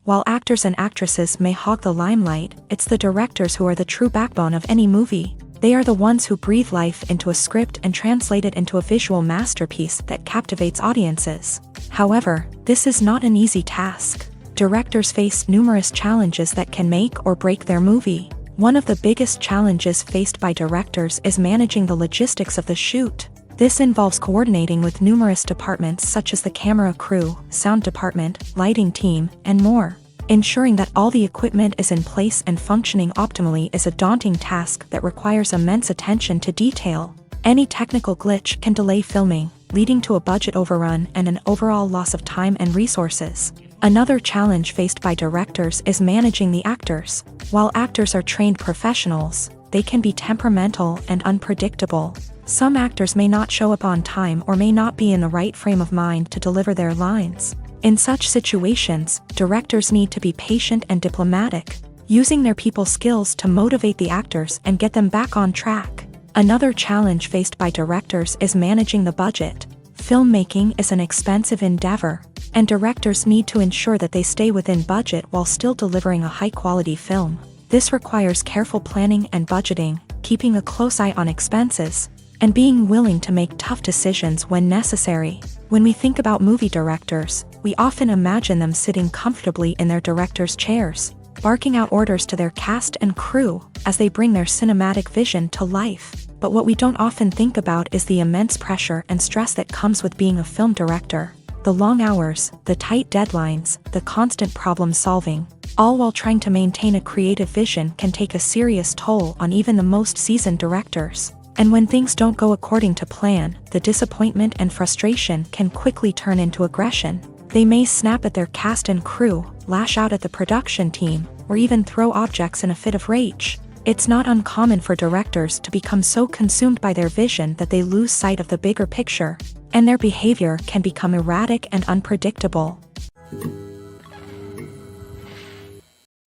While actors and actresses may hog the limelight, it's the directors who are the true backbone of any movie. They are the ones who breathe life into a script and translate it into a visual masterpiece that captivates audiences. However, this is not an easy task. Directors face numerous challenges that can make or break their movie. One of the biggest challenges faced by directors is managing the logistics of the shoot. This involves coordinating with numerous departments such as the camera crew, sound department, lighting team, and more. Ensuring that all the equipment is in place and functioning optimally is a daunting task that requires immense attention to detail. Any technical glitch can delay filming, leading to a budget overrun and an overall loss of time and resources. Another challenge faced by directors is managing the actors. While actors are trained professionals, they can be temperamental and unpredictable. Some actors may not show up on time or may not be in the right frame of mind to deliver their lines. In such situations, directors need to be patient and diplomatic, using their people skills to motivate the actors and get them back on track. Another challenge faced by directors is managing the budget. Filmmaking is an expensive endeavor, and directors need to ensure that they stay within budget while still delivering a high-quality film. This requires careful planning and budgeting, keeping a close eye on expenses, and being willing to make tough decisions when necessary. When we think about movie directors, we often imagine them sitting comfortably in their director's chairs, barking out orders to their cast and crew as they bring their cinematic vision to life. But what we don't often think about is the immense pressure and stress that comes with being a film director. The long hours, the tight deadlines, the constant problem solving, all while trying to maintain a creative vision can take a serious toll on even the most seasoned directors. And when things don't go according to plan, the disappointment and frustration can quickly turn into aggression. They may snap at their cast and crew, lash out at the production team, or even throw objects in a fit of rage. It's not uncommon for directors to become so consumed by their vision that they lose sight of the bigger picture, and their behavior can become erratic and unpredictable.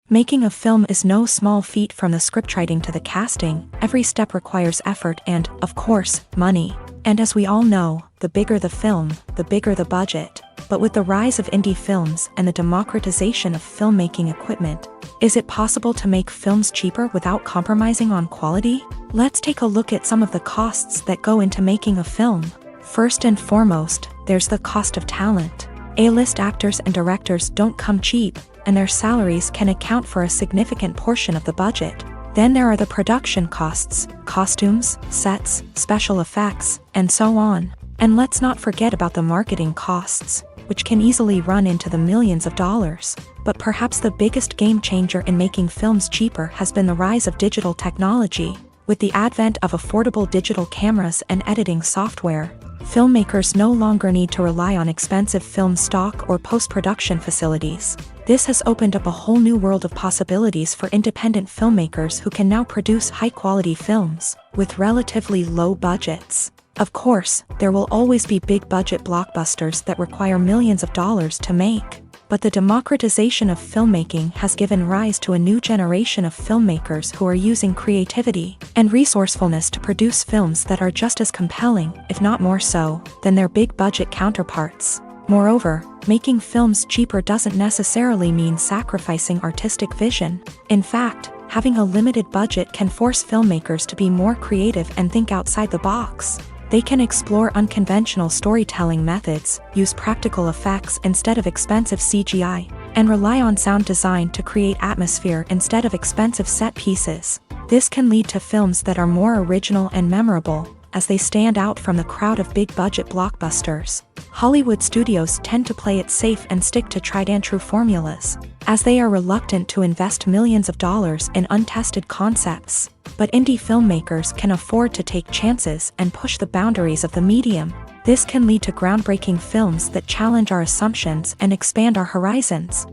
Making a film is no small feat. From the scriptwriting to the casting, every step requires effort and, of course, money. And as we all know, the bigger the film, the bigger the budget. But with the rise of indie films and the democratization of filmmaking equipment, is it possible to make films cheaper without compromising on quality? Let's take a look at some of the costs that go into making a film. First and foremost, there's the cost of talent. A-list actors and directors don't come cheap, and their salaries can account for a significant portion of the budget. Then there are the production costs, costumes, sets, special effects, and so on. And let's not forget about the marketing costs, which can easily run into the millions of dollars. But perhaps the biggest game changer in making films cheaper has been the rise of digital technology. With the advent of affordable digital cameras and editing software, filmmakers no longer need to rely on expensive film stock or post-production facilities. This has opened up a whole new world of possibilities for independent filmmakers who can now produce high-quality films with relatively low budgets. Of course, there will always be big-budget blockbusters that require millions of dollars to make. But the democratization of filmmaking has given rise to a new generation of filmmakers who are using creativity and resourcefulness to produce films that are just as compelling, if not more so, than their big-budget counterparts. Moreover, making films cheaper doesn't necessarily mean sacrificing artistic vision. In fact, having a limited budget can force filmmakers to be more creative and think outside the box. They can explore unconventional storytelling methods, use practical effects instead of expensive CGI, and rely on sound design to create atmosphere instead of expensive set pieces. This can lead to films that are more original and memorable, as they stand out from the crowd of big-budget blockbusters. Hollywood studios tend to play it safe and stick to tried-and-true formulas, as they are reluctant to invest millions of dollars in untested concepts. But indie filmmakers can afford to take chances and push the boundaries of the medium. This can lead to groundbreaking films that challenge our assumptions and expand our horizons.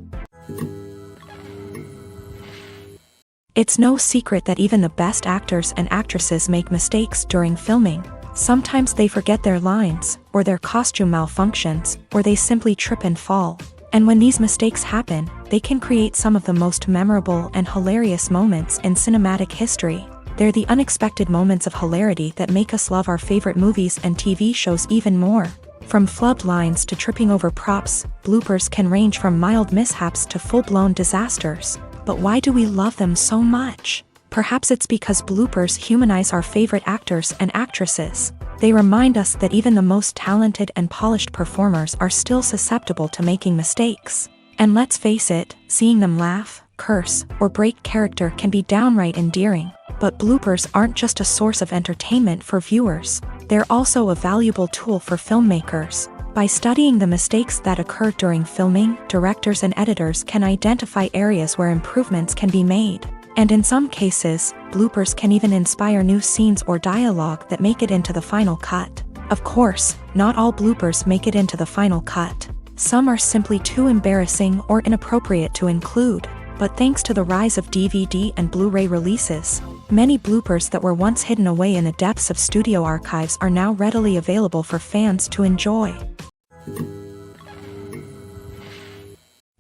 It's no secret that even the best actors and actresses make mistakes during filming. Sometimes they forget their lines, or their costume malfunctions, or they simply trip and fall. And when these mistakes happen, they can create some of the most memorable and hilarious moments in cinematic history. They're the unexpected moments of hilarity that make us love our favorite movies and TV shows even more. From flubbed lines to tripping over props, bloopers can range from mild mishaps to full-blown disasters. But why do we love them so much? Perhaps it's because bloopers humanize our favorite actors and actresses. They remind us that even the most talented and polished performers are still susceptible to making mistakes. And let's face it, seeing them laugh, curse, or break character can be downright endearing. But bloopers aren't just a source of entertainment for viewers. They're also a valuable tool for filmmakers. By studying the mistakes that occur during filming, directors and editors can identify areas where improvements can be made. And in some cases, bloopers can even inspire new scenes or dialogue that make it into the final cut. Of course, not all bloopers make it into the final cut. Some are simply too embarrassing or inappropriate to include. But thanks to the rise of DVD and Blu-ray releases, many bloopers that were once hidden away in the depths of studio archives are now readily available for fans to enjoy.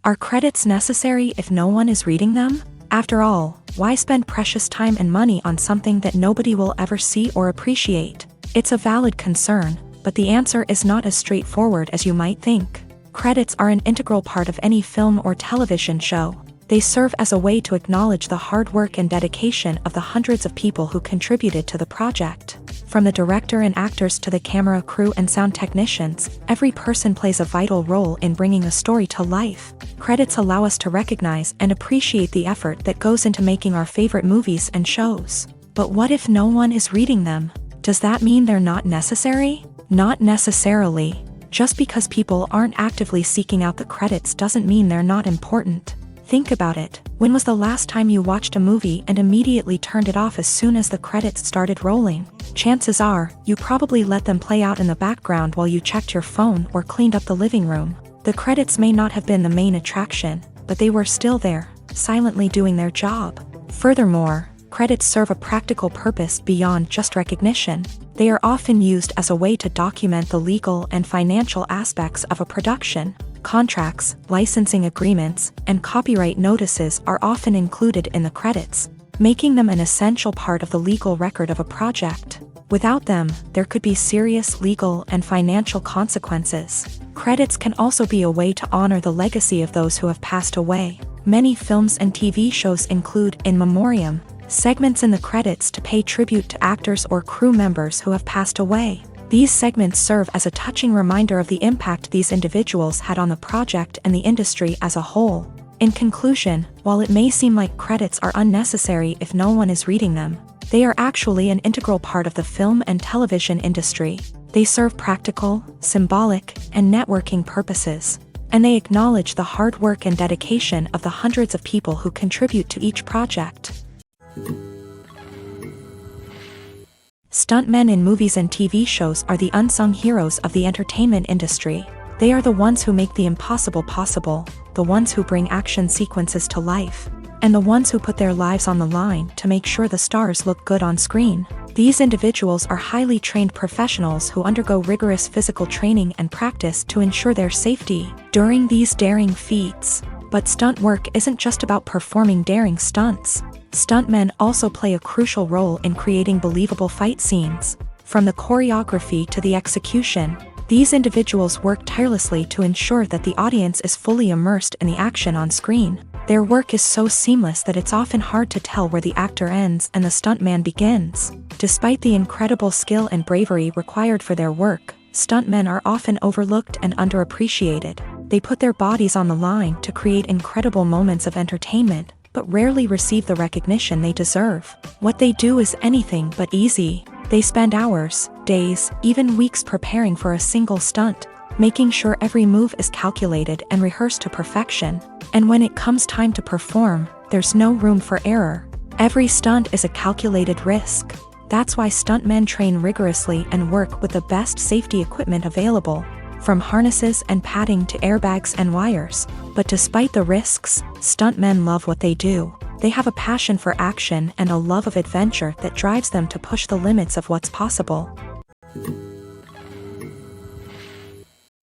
Are credits necessary if no one is reading them? After all, why spend precious time and money on something that nobody will ever see or appreciate? It's a valid concern, but the answer is not as straightforward as you might think. Credits are an integral part of any film or television show. They serve as a way to acknowledge the hard work and dedication of the hundreds of people who contributed to the project. From the director and actors to the camera crew and sound technicians, every person plays a vital role in bringing a story to life. Credits allow us to recognize and appreciate the effort that goes into making our favorite movies and shows. But what if no one is reading them? Does that mean they're not necessary? Not necessarily. Just because people aren't actively seeking out the credits doesn't mean they're not important. Think about it. When was the last time you watched a movie and immediately turned it off as soon as the credits started rolling? Chances are, you probably let them play out in the background while you checked your phone or cleaned up the living room. The credits may not have been the main attraction, but they were still there, silently doing their job. Furthermore, credits serve a practical purpose beyond just recognition. They are often used as a way to document the legal and financial aspects of a production. Contracts, licensing agreements, and copyright notices are often included in the credits, making them an essential part of the legal record of a project. Without them, there could be serious legal and financial consequences. Credits can also be a way to honor the legacy of those who have passed away. Many films and TV shows include in memoriam segments in the credits to pay tribute to actors or crew members who have passed away. These segments serve as a touching reminder of the impact these individuals had on the project and the industry as a whole. In conclusion, while it may seem like credits are unnecessary if no one is reading them, they are actually an integral part of the film and television industry. They serve practical, symbolic, and networking purposes, and they acknowledge the hard work and dedication of the hundreds of people who contribute to each project. Stuntmen in movies and TV shows are the unsung heroes of the entertainment industry. They are the ones who make the impossible possible, the ones who bring action sequences to life, and the ones who put their lives on the line to make sure the stars look good on screen. These individuals are highly trained professionals who undergo rigorous physical training and practice to ensure their safety during these daring feats. But stunt work isn't just about performing daring stunts. Stuntmen also play a crucial role in creating believable fight scenes. From the choreography to the execution, these individuals work tirelessly to ensure that the audience is fully immersed in the action on screen. Their work is so seamless that it's often hard to tell where the actor ends and the stuntman begins. Despite the incredible skill and bravery required for their work, stuntmen are often overlooked and underappreciated. They put their bodies on the line to create incredible moments of entertainment, but rarely receive the recognition they deserve. What they do is anything but easy. They spend hours, days, even weeks preparing for a single stunt, making sure every move is calculated and rehearsed to perfection. And when it comes time to perform, there's no room for error. Every stunt is a calculated risk. That's why stuntmen train rigorously and work with the best safety equipment available, from harnesses and padding to airbags and wires. But despite the risks, stuntmen love what they do. They have a passion for action and a love of adventure that drives them to push the limits of what's possible.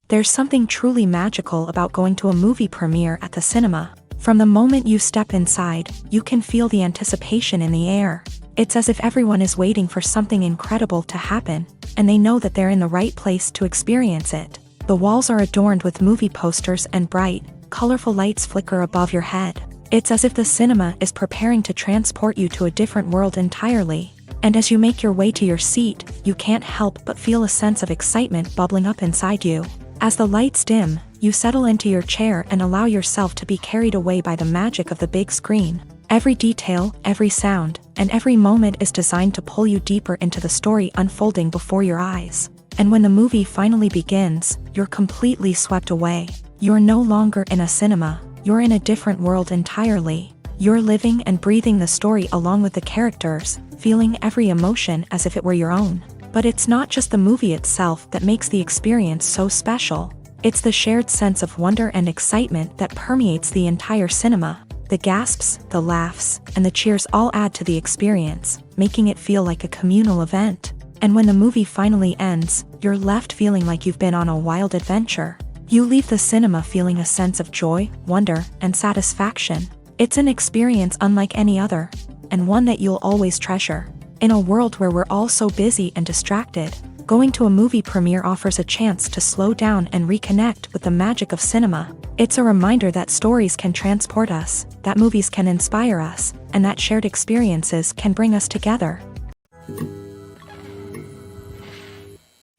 There's something truly magical about going to a movie premiere at the cinema. From the moment you step inside, you can feel the anticipation in the air. It's as if everyone is waiting for something incredible to happen, and they know that they're in the right place to experience it. The walls are adorned with movie posters and bright, colorful lights flicker above your head. It's as if the cinema is preparing to transport you to a different world entirely. And as you make your way to your seat, you can't help but feel a sense of excitement bubbling up inside you. As the lights dim, you settle into your chair and allow yourself to be carried away by the magic of the big screen. Every detail, every sound, and every moment is designed to pull you deeper into the story unfolding before your eyes. And when the movie finally begins, you're completely swept away. You're no longer in a cinema, you're in a different world entirely. You're living and breathing the story along with the characters, feeling every emotion as if it were your own. But it's not just the movie itself that makes the experience so special. It's the shared sense of wonder and excitement that permeates the entire cinema. The gasps, the laughs, and the cheers all add to the experience, making it feel like a communal event. And when the movie finally ends, you're left feeling like you've been on a wild adventure. You leave the cinema feeling a sense of joy, wonder, and satisfaction. It's an experience unlike any other, and one that you'll always treasure. In a world where we're all so busy and distracted, going to a movie premiere offers a chance to slow down and reconnect with the magic of cinema. It's a reminder that stories can transport us, that movies can inspire us, and that shared experiences can bring us together.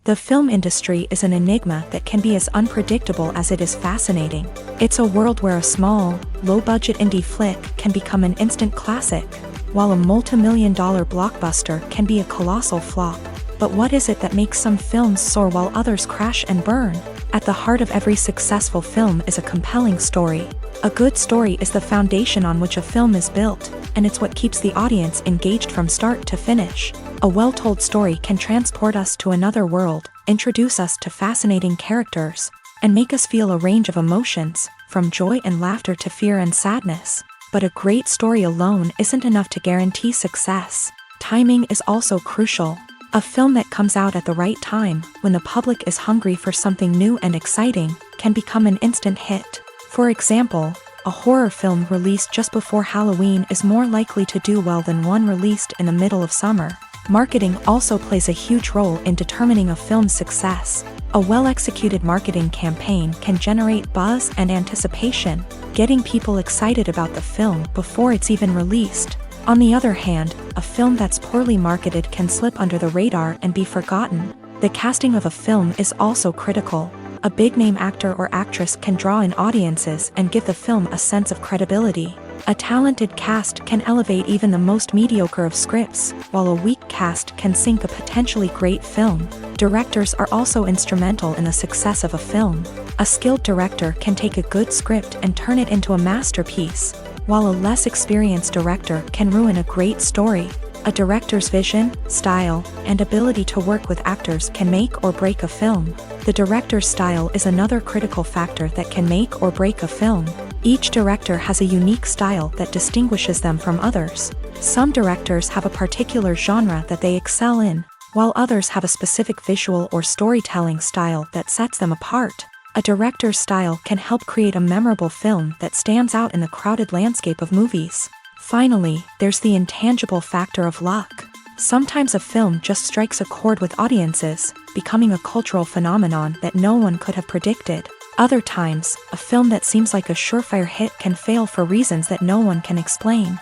The film industry is an enigma that can be as unpredictable as it is fascinating. It's a world where a small, low-budget indie flick can become an instant classic, while a multi-million-dollar blockbuster can be a colossal flop. But what is it that makes some films soar while others crash and burn? At the heart of every successful film is a compelling story. A good story is the foundation on which a film is built, and it's what keeps the audience engaged from start to finish. A well-told story can transport us to another world, introduce us to fascinating characters, and make us feel a range of emotions, from joy and laughter to fear and sadness. But a great story alone isn't enough to guarantee success. Timing is also crucial. A film that comes out at the right time, when the public is hungry for something new and exciting, can become an instant hit. For example, a horror film released just before Halloween is more likely to do well than one released in the middle of summer. Marketing also plays a huge role in determining a film's success. A well-executed marketing campaign can generate buzz and anticipation, getting people excited about the film before it's even released. On the other hand, a film that's poorly marketed can slip under the radar and be forgotten. The casting of a film is also critical. A big-name actor or actress can draw in audiences and give the film a sense of credibility. A talented cast can elevate even the most mediocre of scripts, while a weak cast can sink a potentially great film. Directors are also instrumental in the success of a film. A skilled director can take a good script and turn it into a masterpiece, while a less experienced director can ruin a great story. A director's vision, style, and ability to work with actors can make or break a film. The director's style is another critical factor that can make or break a film. Each director has a unique style that distinguishes them from others. Some directors have a particular genre that they excel in, while others have a specific visual or storytelling style that sets them apart. A director's style can help create a memorable film that stands out in the crowded landscape of movies. Finally, there's the intangible factor of luck. Sometimes a film just strikes a chord with audiences, becoming a cultural phenomenon that no one could have predicted. Other times, a film that seems like a surefire hit can fail for reasons that no one can explain.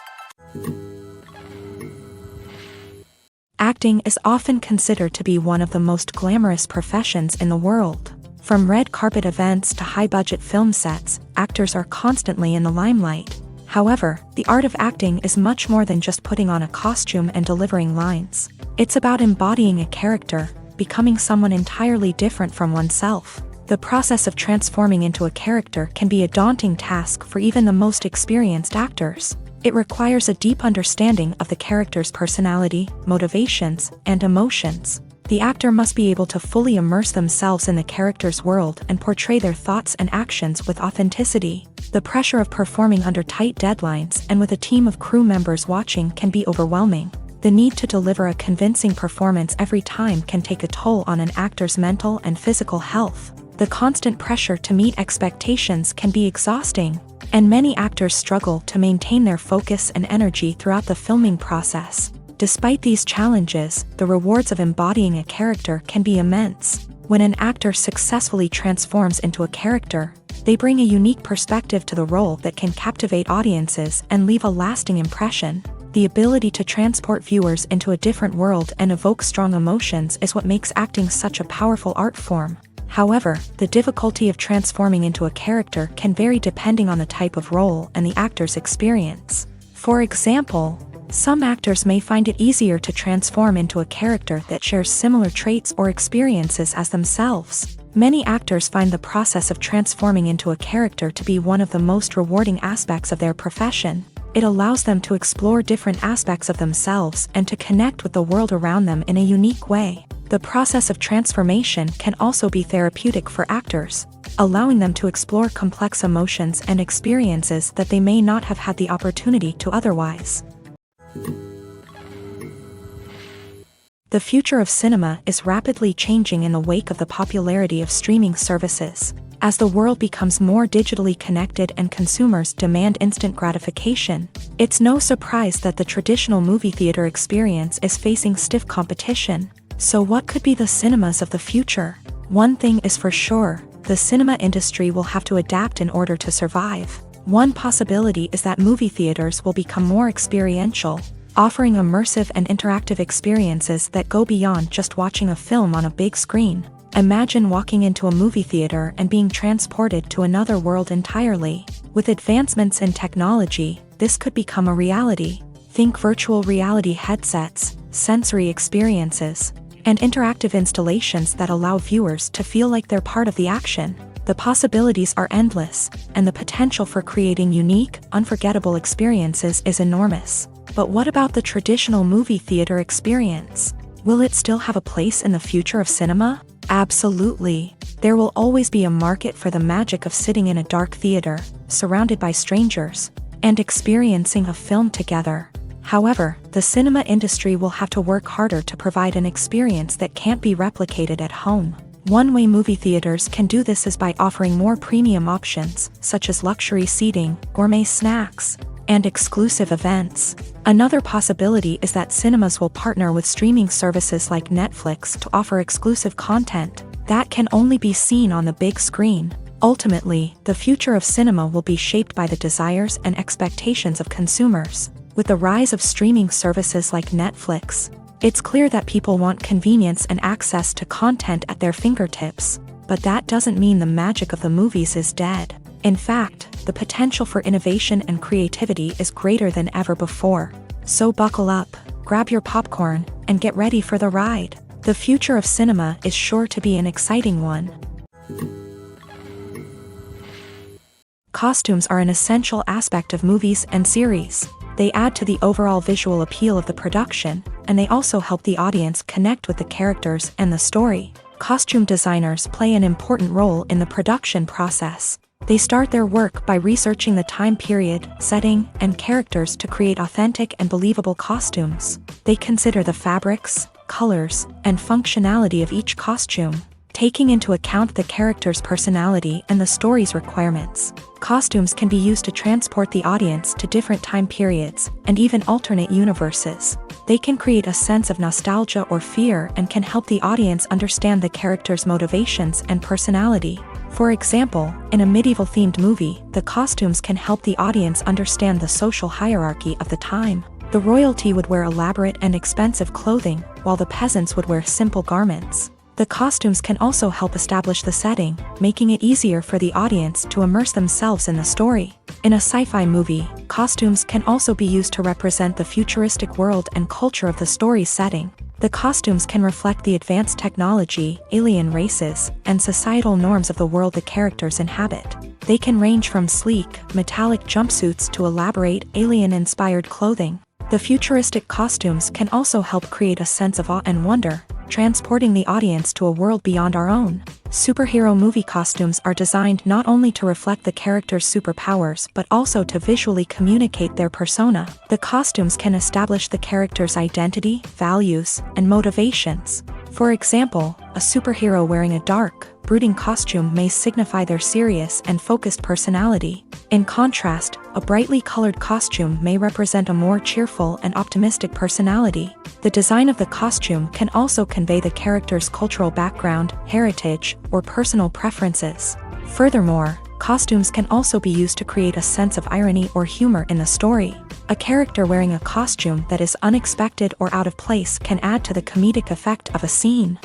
Acting is often considered to be one of the most glamorous professions in the world. From red carpet events to high-budget film sets, actors are constantly in the limelight. However, the art of acting is much more than just putting on a costume and delivering lines. It's about embodying a character, becoming someone entirely different from oneself. The process of transforming into a character can be a daunting task for even the most experienced actors. It requires a deep understanding of the character's personality, motivations, and emotions. The actor must be able to fully immerse themselves in the character's world and portray their thoughts and actions with authenticity. The pressure of performing under tight deadlines and with a team of crew members watching can be overwhelming. The need to deliver a convincing performance every time can take a toll on an actor's mental and physical health. The constant pressure to meet expectations can be exhausting, and many actors struggle to maintain their focus and energy throughout the filming process. Despite these challenges, the rewards of embodying a character can be immense. When an actor successfully transforms into a character, they bring a unique perspective to the role that can captivate audiences and leave a lasting impression. The ability to transport viewers into a different world and evoke strong emotions is what makes acting such a powerful art form. However, the difficulty of transforming into a character can vary depending on the type of role and the actor's experience. For example, some actors may find it easier to transform into a character that shares similar traits or experiences as themselves. Many actors find the process of transforming into a character to be one of the most rewarding aspects of their profession. It allows them to explore different aspects of themselves and to connect with the world around them in a unique way. The process of transformation can also be therapeutic for actors, allowing them to explore complex emotions and experiences that they may not have had the opportunity to otherwise. The future of cinema is rapidly changing in the wake of the popularity of streaming services. As the world becomes more digitally connected and consumers demand instant gratification, it's no surprise that the traditional movie theater experience is facing stiff competition. So what could be the cinemas of the future? One thing is for sure, the cinema industry will have to adapt in order to survive. One possibility is that movie theaters will become more experiential, offering immersive and interactive experiences that go beyond just watching a film on a big screen. Imagine walking into a movie theater and being transported to another world entirely. With advancements in technology, this could become a reality. Think virtual reality headsets, sensory experiences, and interactive installations that allow viewers to feel like they're part of the action. The possibilities are endless, and the potential for creating unique, unforgettable experiences is enormous. But what about the traditional movie theater experience? Will it still have a place in the future of cinema? Absolutely. There will always be a market for the magic of sitting in a dark theater, surrounded by strangers, and experiencing a film together. However, the cinema industry will have to work harder to provide an experience that can't be replicated at home. One way movie theaters can do this is by offering more premium options, such as luxury seating, gourmet snacks, and exclusive events. Another possibility is that cinemas will partner with streaming services like Netflix to offer exclusive content that can only be seen on the big screen. Ultimately, the future of cinema will be shaped by the desires and expectations of consumers. With the rise of streaming services like Netflix, it's clear that people want convenience and access to content at their fingertips. But that doesn't mean the magic of the movies is dead. In fact, the potential for innovation and creativity is greater than ever before. So buckle up, grab your popcorn, and get ready for the ride. The future of cinema is sure to be an exciting one. Costumes are an essential aspect of movies and series. They add to the overall visual appeal of the production, and they also help the audience connect with the characters and the story. Costume designers play an important role in the production process. They start their work by researching the time period, setting, and characters to create authentic and believable costumes. They consider the fabrics, colors, and functionality of each costume, taking into account the character's personality and the story's requirements. Costumes can be used to transport the audience to different time periods and even alternate universes. They can create a sense of nostalgia or fear and can help the audience understand the character's motivations and personality. For example, in a medieval-themed movie, the costumes can help the audience understand the social hierarchy of the time. The royalty would wear elaborate and expensive clothing, while the peasants would wear simple garments. The costumes can also help establish the setting, making it easier for the audience to immerse themselves in the story. In a sci-fi movie, costumes can also be used to represent the futuristic world and culture of the story's setting. The costumes can reflect the advanced technology, alien races, and societal norms of the world the characters inhabit. They can range from sleek, metallic jumpsuits to elaborate, alien-inspired clothing. The futuristic costumes can also help create a sense of awe and wonder, transporting the audience to a world beyond our own. Superhero movie costumes are designed not only to reflect the character's superpowers but also to visually communicate their persona. The costumes can establish the character's identity, values, and motivations. For example, a superhero wearing a dark, brooding costume may signify their serious and focused personality. In contrast, a brightly colored costume may represent a more cheerful and optimistic personality. The design of the costume can also convey the character's cultural background, heritage, or personal preferences. Furthermore, costumes can also be used to create a sense of irony or humor in the story. A character wearing a costume that is unexpected or out of place can add to the comedic effect of a scene.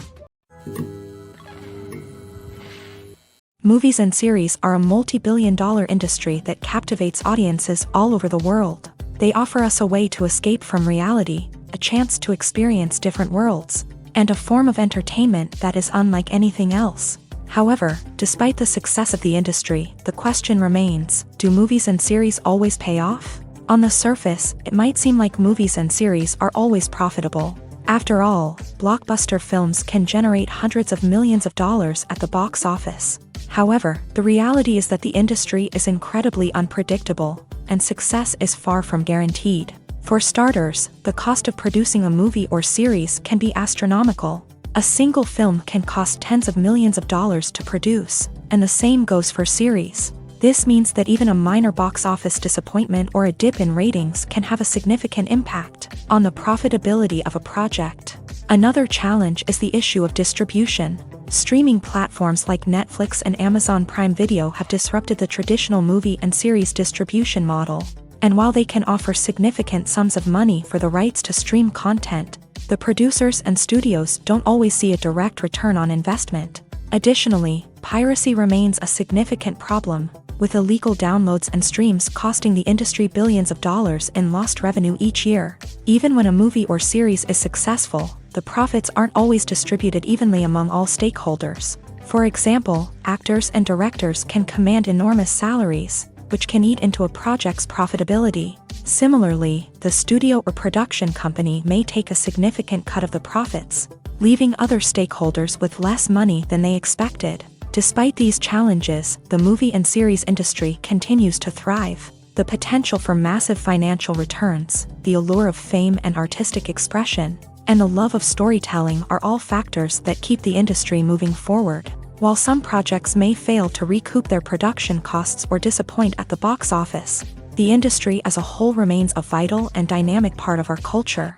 Movies and series are a multi-billion-dollar industry that captivates audiences all over the world. They offer us a way to escape from reality, a chance to experience different worlds, and a form of entertainment that is unlike anything else. However, despite the success of the industry, the question remains, do movies and series always pay off? On the surface, it might seem like movies and series are always profitable. After all, blockbuster films can generate hundreds of millions of dollars at the box office. However, the reality is that the industry is incredibly unpredictable, and success is far from guaranteed. For starters, the cost of producing a movie or series can be astronomical. A single film can cost tens of millions of dollars to produce, and the same goes for series. This means that even a minor box office disappointment or a dip in ratings can have a significant impact on the profitability of a project. Another challenge is the issue of distribution. Streaming platforms like Netflix and Amazon Prime Video have disrupted the traditional movie and series distribution model. And while they can offer significant sums of money for the rights to stream content, the producers and studios don't always see a direct return on investment. Additionally, piracy remains a significant problem, with illegal downloads and streams costing the industry billions of dollars in lost revenue each year. Even when a movie or series is successful, the profits aren't always distributed evenly among all stakeholders. For example, actors and directors can command enormous salaries, which can eat into a project's profitability. Similarly, the studio or production company may take a significant cut of the profits, leaving other stakeholders with less money than they expected. Despite these challenges, the movie and series industry continues to thrive. The potential for massive financial returns, the allure of fame and artistic expression, and the love of storytelling are all factors that keep the industry moving forward. While some projects may fail to recoup their production costs or disappoint at the box office, the industry as a whole remains a vital and dynamic part of our culture.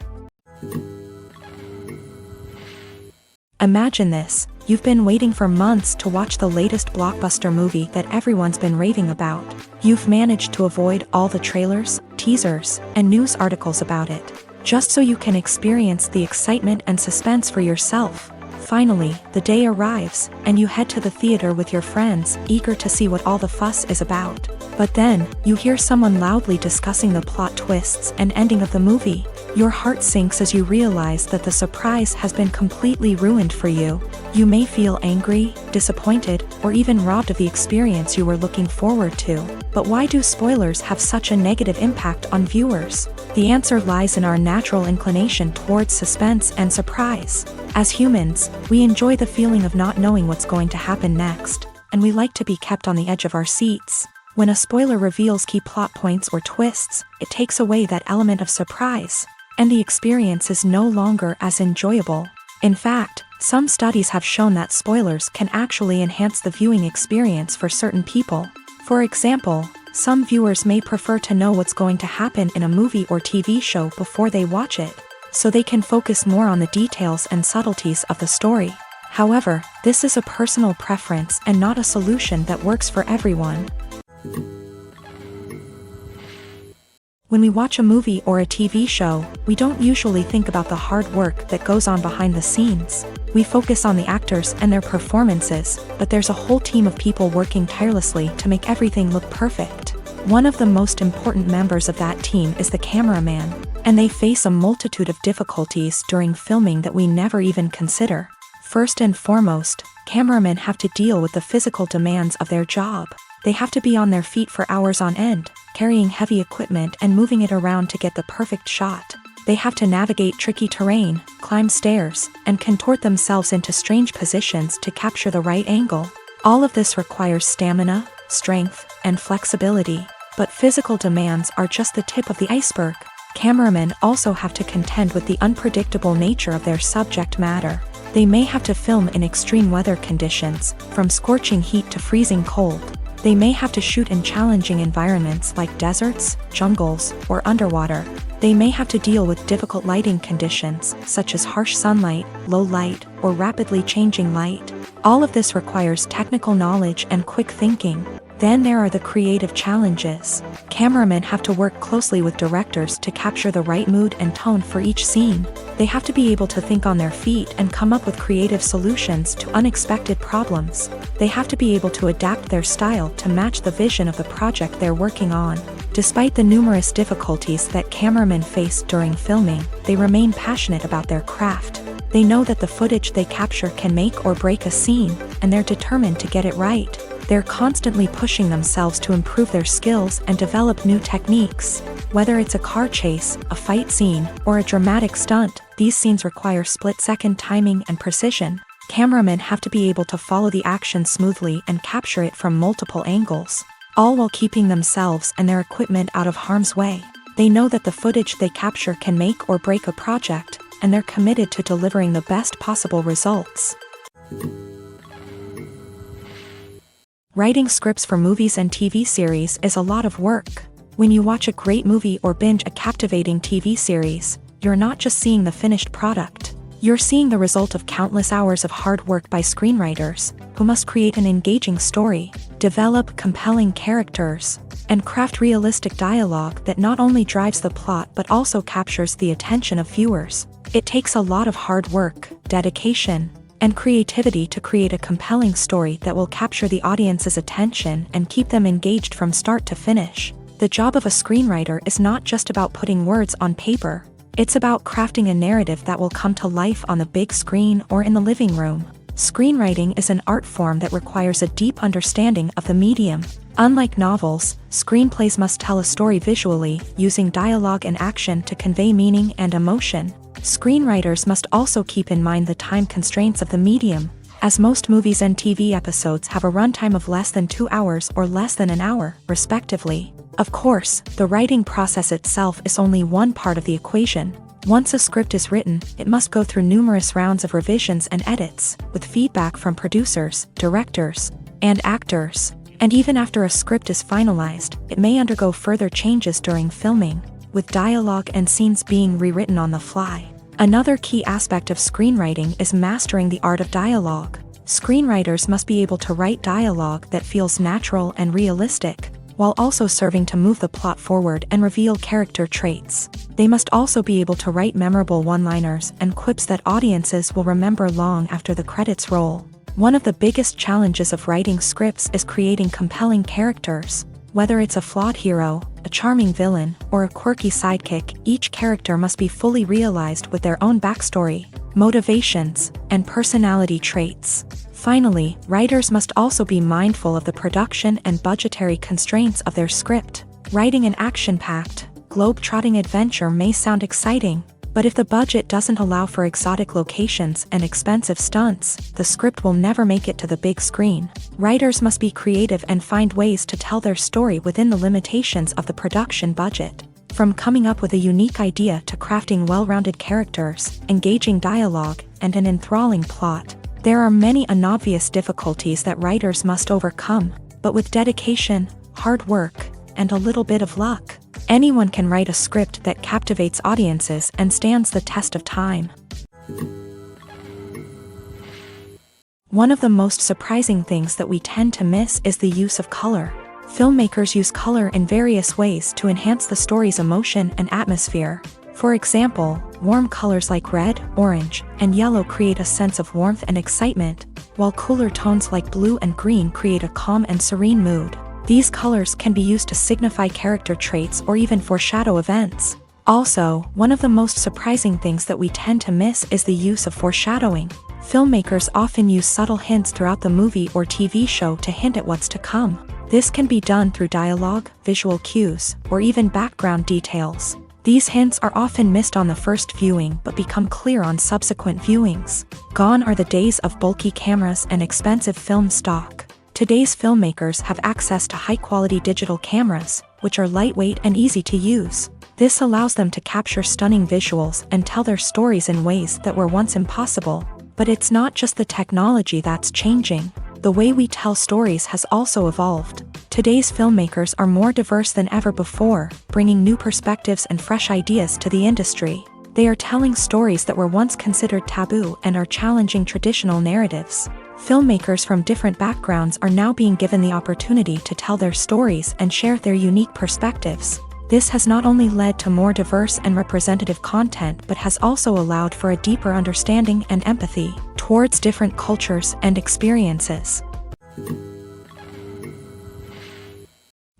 Imagine this: you've been waiting for months to watch the latest blockbuster movie that everyone's been raving about. You've managed to avoid all the trailers, teasers, and news articles about it, just so you can experience the excitement and suspense for yourself. Finally, the day arrives, and you head to the theater with your friends, eager to see what all the fuss is about. But then, you hear someone loudly discussing the plot twists and ending of the movie. Your heart sinks as you realize that the surprise has been completely ruined for you. You may feel angry, disappointed, or even robbed of the experience you were looking forward to. But why do spoilers have such a negative impact on viewers? The answer lies in our natural inclination towards suspense and surprise. As humans, we enjoy the feeling of not knowing what's going to happen next, and we like to be kept on the edge of our seats. When a spoiler reveals key plot points or twists, it takes away that element of surprise, and the experience is no longer as enjoyable. In fact, some studies have shown that spoilers can actually enhance the viewing experience for certain people. For example, some viewers may prefer to know what's going to happen in a movie or TV show before they watch it, so they can focus more on the details and subtleties of the story. However, this is a personal preference and not a solution that works for everyone. When we watch a movie or a TV show, we don't usually think about the hard work that goes on behind the scenes. We focus on the actors and their performances, but there's a whole team of people working tirelessly to make everything look perfect. One of the most important members of that team is the cameraman, and they face a multitude of difficulties during filming that we never even consider. First and foremost, cameramen have to deal with the physical demands of their job. They have to be on their feet for hours on end, carrying heavy equipment and moving it around to get the perfect shot. They have to navigate tricky terrain, climb stairs, and contort themselves into strange positions to capture the right angle. All of this requires stamina, strength, and flexibility. But physical demands are just the tip of the iceberg. Cameramen also have to contend with the unpredictable nature of their subject matter. They may have to film in extreme weather conditions, from scorching heat to freezing cold. They may have to shoot in challenging environments like deserts, jungles, or underwater. They may have to deal with difficult lighting conditions, such as harsh sunlight, low light, or rapidly changing light. All of this requires technical knowledge and quick thinking. Then there are the creative challenges. Cameramen have to work closely with directors to capture the right mood and tone for each scene. They have to be able to think on their feet and come up with creative solutions to unexpected problems. They have to be able to adapt their style to match the vision of the project they're working on. Despite the numerous difficulties that cameramen face during filming, they remain passionate about their craft. They know that the footage they capture can make or break a scene, and they're determined to get it right. They're constantly pushing themselves to improve their skills and develop new techniques. Whether it's a car chase, a fight scene, or a dramatic stunt, these scenes require split-second timing and precision. Cameramen have to be able to follow the action smoothly and capture it from multiple angles, all while keeping themselves and their equipment out of harm's way. They know that the footage they capture can make or break a project, and they're committed to delivering the best possible results. Writing scripts for movies and TV series is a lot of work. When you watch a great movie or binge a captivating TV series, you're not just seeing the finished product. You're seeing the result of countless hours of hard work by screenwriters, who must create an engaging story, develop compelling characters, and craft realistic dialogue that not only drives the plot but also captures the attention of viewers. It takes a lot of hard work, dedication, and creativity to create a compelling story that will capture the audience's attention and keep them engaged from start to finish. The job of a screenwriter is not just about putting words on paper. It's about crafting a narrative that will come to life on the big screen or in the living room. Screenwriting is an art form that requires a deep understanding of the medium. Unlike novels, screenplays must tell a story visually, using dialogue and action to convey meaning and emotion. Screenwriters must also keep in mind the time constraints of the medium, as most movies and TV episodes have a runtime of less than 2 hours or less than an hour, respectively. Of course, the writing process itself is only one part of the equation. Once a script is written, it must go through numerous rounds of revisions and edits, with feedback from producers, directors, and actors. And even after a script is finalized, it may undergo further changes during filming, with dialogue and scenes being rewritten on the fly. Another key aspect of screenwriting is mastering the art of dialogue. Screenwriters must be able to write dialogue that feels natural and realistic, while also serving to move the plot forward and reveal character traits. They must also be able to write memorable one-liners and quips that audiences will remember long after the credits roll. One of the biggest challenges of writing scripts is creating compelling characters. Whether it's a flawed hero, a charming villain, or a quirky sidekick, each character must be fully realized with their own backstory, motivations, and personality traits. Finally, writers must also be mindful of the production and budgetary constraints of their script. Writing an action-packed, globe-trotting adventure may sound exciting, but if the budget doesn't allow for exotic locations and expensive stunts, the script will never make it to the big screen. Writers must be creative and find ways to tell their story within the limitations of the production budget. From coming up with a unique idea to crafting well-rounded characters, engaging dialogue, and an enthralling plot, there are many unobvious difficulties that writers must overcome, but with dedication, hard work, and a little bit of luck, anyone can write a script that captivates audiences and stands the test of time. One of the most surprising things that we tend to miss is the use of color. Filmmakers use color in various ways to enhance the story's emotion and atmosphere. For example, warm colors like red, orange, and yellow create a sense of warmth and excitement, while cooler tones like blue and green create a calm and serene mood. These colors can be used to signify character traits or even foreshadow events. Also, one of the most surprising things that we tend to miss is the use of foreshadowing. Filmmakers often use subtle hints throughout the movie or TV show to hint at what's to come. This can be done through dialogue, visual cues, or even background details. These hints are often missed on the first viewing but become clear on subsequent viewings. Gone are the days of bulky cameras and expensive film stock. Today's filmmakers have access to high-quality digital cameras, which are lightweight and easy to use. This allows them to capture stunning visuals and tell their stories in ways that were once impossible. But it's not just the technology that's changing. The way we tell stories has also evolved. Today's filmmakers are more diverse than ever before, bringing new perspectives and fresh ideas to the industry. They are telling stories that were once considered taboo and are challenging traditional narratives. Filmmakers from different backgrounds are now being given the opportunity to tell their stories and share their unique perspectives. This has not only led to more diverse and representative content but has also allowed for a deeper understanding and empathy towards different cultures and experiences.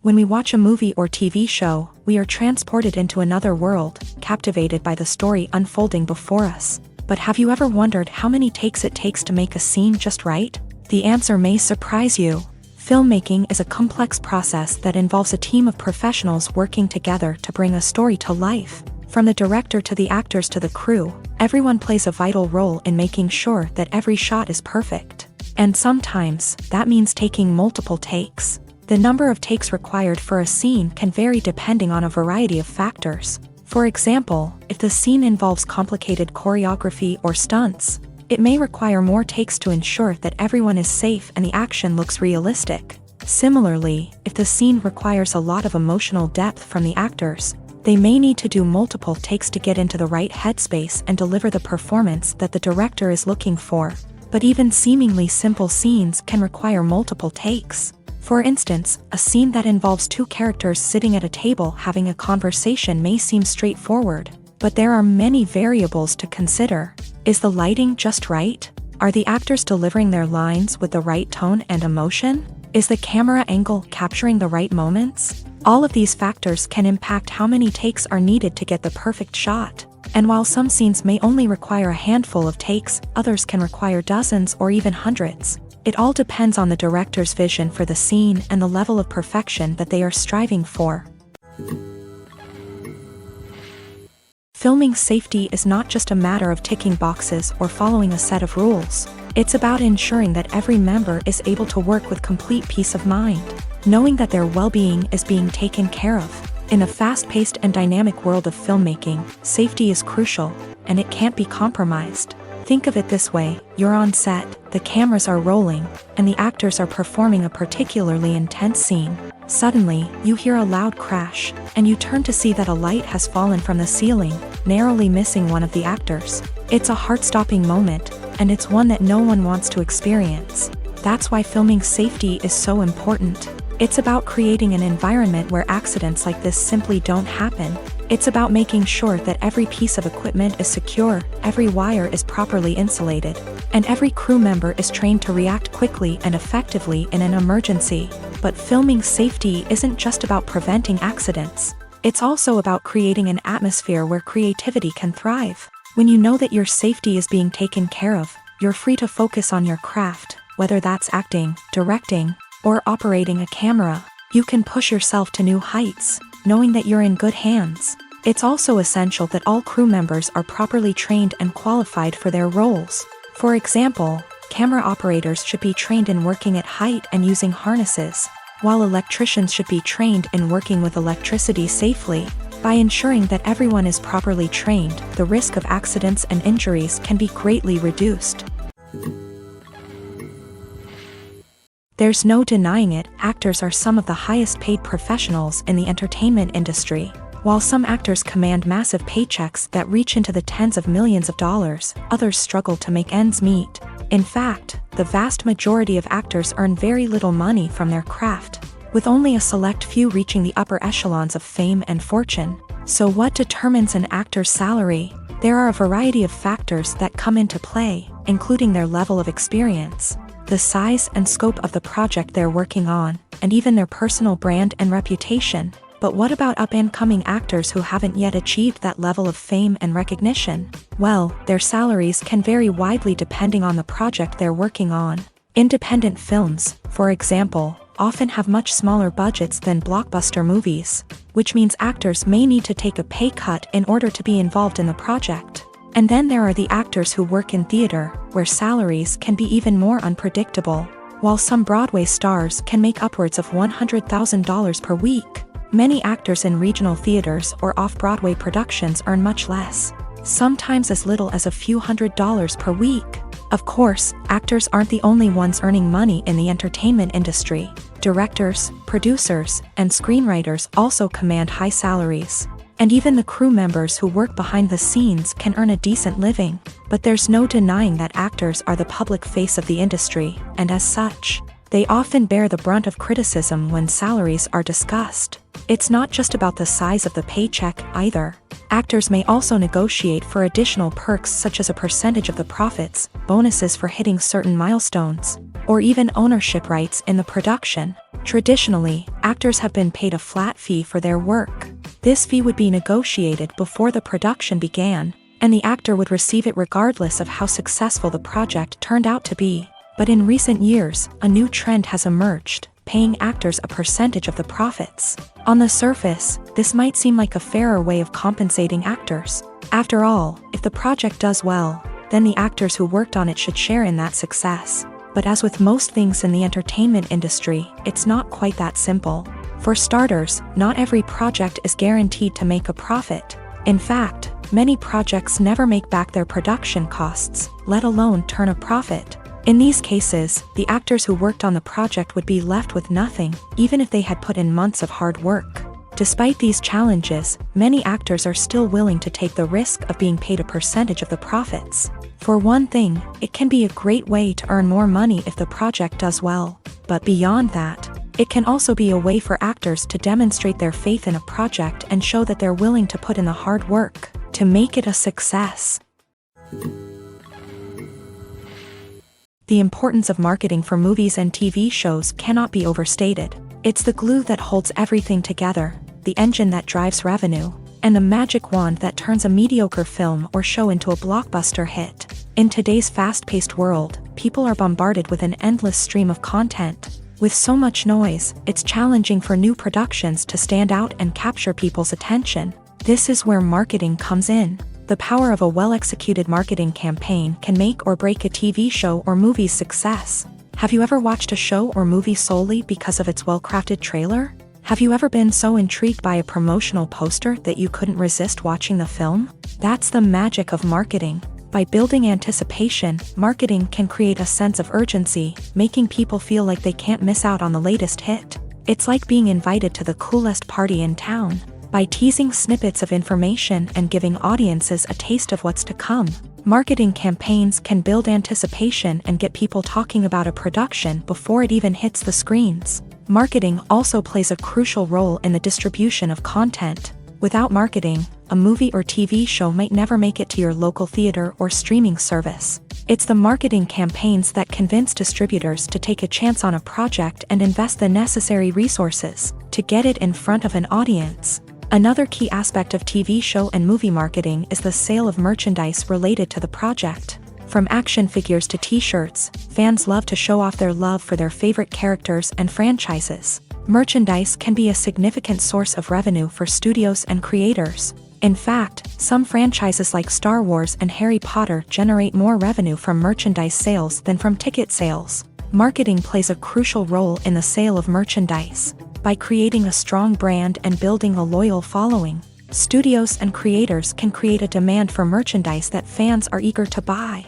When we watch a movie or TV show, we are transported into another world, captivated by the story unfolding before us. But have you ever wondered how many takes it takes to make a scene just right? The answer may surprise you. Filmmaking is a complex process that involves a team of professionals working together to bring a story to life. From the director to the actors to the crew, everyone plays a vital role in making sure that every shot is perfect. And sometimes, that means taking multiple takes. The number of takes required for a scene can vary depending on a variety of factors. For example, if the scene involves complicated choreography or stunts, it may require more takes to ensure that everyone is safe and the action looks realistic. Similarly, if the scene requires a lot of emotional depth from the actors, they may need to do multiple takes to get into the right headspace and deliver the performance that the director is looking for. But even seemingly simple scenes can require multiple takes. For instance, a scene that involves two characters sitting at a table having a conversation may seem straightforward, but there are many variables to consider. Is the lighting just right? Are the actors delivering their lines with the right tone and emotion? Is the camera angle capturing the right moments? All of these factors can impact how many takes are needed to get the perfect shot. And while some scenes may only require a handful of takes, others can require dozens or even hundreds. It all depends on the director's vision for the scene and the level of perfection that they are striving for. Filming safety is not just a matter of ticking boxes or following a set of rules. It's about ensuring that every member is able to work with complete peace of mind, knowing that their well-being is being taken care of. In a fast-paced and dynamic world of filmmaking, safety is crucial, and it can't be compromised. Think of it this way: you're on set, the cameras are rolling, and the actors are performing a particularly intense scene. Suddenly, you hear a loud crash, and you turn to see that a light has fallen from the ceiling, narrowly missing one of the actors. It's a heart-stopping moment, and it's one that no one wants to experience. That's why filming safety is so important. It's about creating an environment where accidents like this simply don't happen. It's about making sure that every piece of equipment is secure, every wire is properly insulated, and every crew member is trained to react quickly and effectively in an emergency. But filming safety isn't just about preventing accidents. It's also about creating an atmosphere where creativity can thrive. When you know that your safety is being taken care of, you're free to focus on your craft, whether that's acting, directing, or operating a camera. You can push yourself to new heights, knowing that you're in good hands. It's also essential that all crew members are properly trained and qualified for their roles. For example, camera operators should be trained in working at height and using harnesses, while electricians should be trained in working with electricity safely. By ensuring that everyone is properly trained, the risk of accidents and injuries can be greatly reduced. There's no denying it, actors are some of the highest paid professionals in the entertainment industry. While some actors command massive paychecks that reach into the tens of millions of dollars, others struggle to make ends meet. In fact, the vast majority of actors earn very little money from their craft, with only a select few reaching the upper echelons of fame and fortune. So what determines an actor's salary? There are a variety of factors that come into play, including their level of experience, the size and scope of the project they're working on, and even their personal brand and reputation. But what about up-and-coming actors who haven't yet achieved that level of fame and recognition? Well, their salaries can vary widely depending on the project they're working on. Independent films, for example, often have much smaller budgets than blockbuster movies, which means actors may need to take a pay cut in order to be involved in the project. And then there are the actors who work in theater, where salaries can be even more unpredictable. While some Broadway stars can make upwards of $100,000 per week, many actors in regional theaters or off-Broadway productions earn much less, sometimes as little as a few $100s per week. Of course, actors aren't the only ones earning money in the entertainment industry. Directors, producers, and screenwriters also command high salaries. And even the crew members who work behind the scenes can earn a decent living. But there's no denying that actors are the public face of the industry, and as such, they often bear the brunt of criticism when salaries are discussed. It's not just about the size of the paycheck either. Actors may also negotiate for additional perks such as a percentage of the profits, bonuses for hitting certain milestones, or even ownership rights in the production. Traditionally, actors have been paid a flat fee for their work. This fee would be negotiated before the production began, and the actor would receive it regardless of how successful the project turned out to be. But in recent years, a new trend has emerged, paying actors a percentage of the profits. On the surface, this might seem like a fairer way of compensating actors. After all, if the project does well, then the actors who worked on it should share in that success. But as with most things in the entertainment industry, it's not quite that simple. For starters, not every project is guaranteed to make a profit. In fact, many projects never make back their production costs, let alone turn a profit. In these cases, the actors who worked on the project would be left with nothing, even if they had put in months of hard work. Despite these challenges, many actors are still willing to take the risk of being paid a percentage of the profits. For one thing, it can be a great way to earn more money if the project does well. But beyond that, it can also be a way for actors to demonstrate their faith in a project and show that they're willing to put in the hard work to make it a success. The importance of marketing for movies and TV shows cannot be overstated. It's the glue that holds everything together, the engine that drives revenue, and the magic wand that turns a mediocre film or show into a blockbuster hit. In today's fast-paced world, people are bombarded with an endless stream of content. With so much noise, it's challenging for new productions to stand out and capture people's attention. This is where marketing comes in. The power of a well-executed marketing campaign can make or break a TV show or movie's success. Have you ever watched a show or movie solely because of its well-crafted trailer? Have you ever been so intrigued by a promotional poster that you couldn't resist watching the film? That's the magic of marketing. By building anticipation, marketing can create a sense of urgency, making people feel like they can't miss out on the latest hit. It's like being invited to the coolest party in town. By teasing snippets of information and giving audiences a taste of what's to come, marketing campaigns can build anticipation and get people talking about a production before it even hits the screens. Marketing also plays a crucial role in the distribution of content. Without marketing, a movie or TV show might never make it to your local theater or streaming service. It's the marketing campaigns that convince distributors to take a chance on a project and invest the necessary resources to get it in front of an audience. Another key aspect of TV show and movie marketing is the sale of merchandise related to the project. From action figures to t-shirts, fans love to show off their love for their favorite characters and franchises. Merchandise can be a significant source of revenue for studios and creators. In fact, some franchises like Star Wars and Harry Potter generate more revenue from merchandise sales than from ticket sales. Marketing plays a crucial role in the sale of merchandise. By creating a strong brand and building a loyal following, studios and creators can create a demand for merchandise that fans are eager to buy.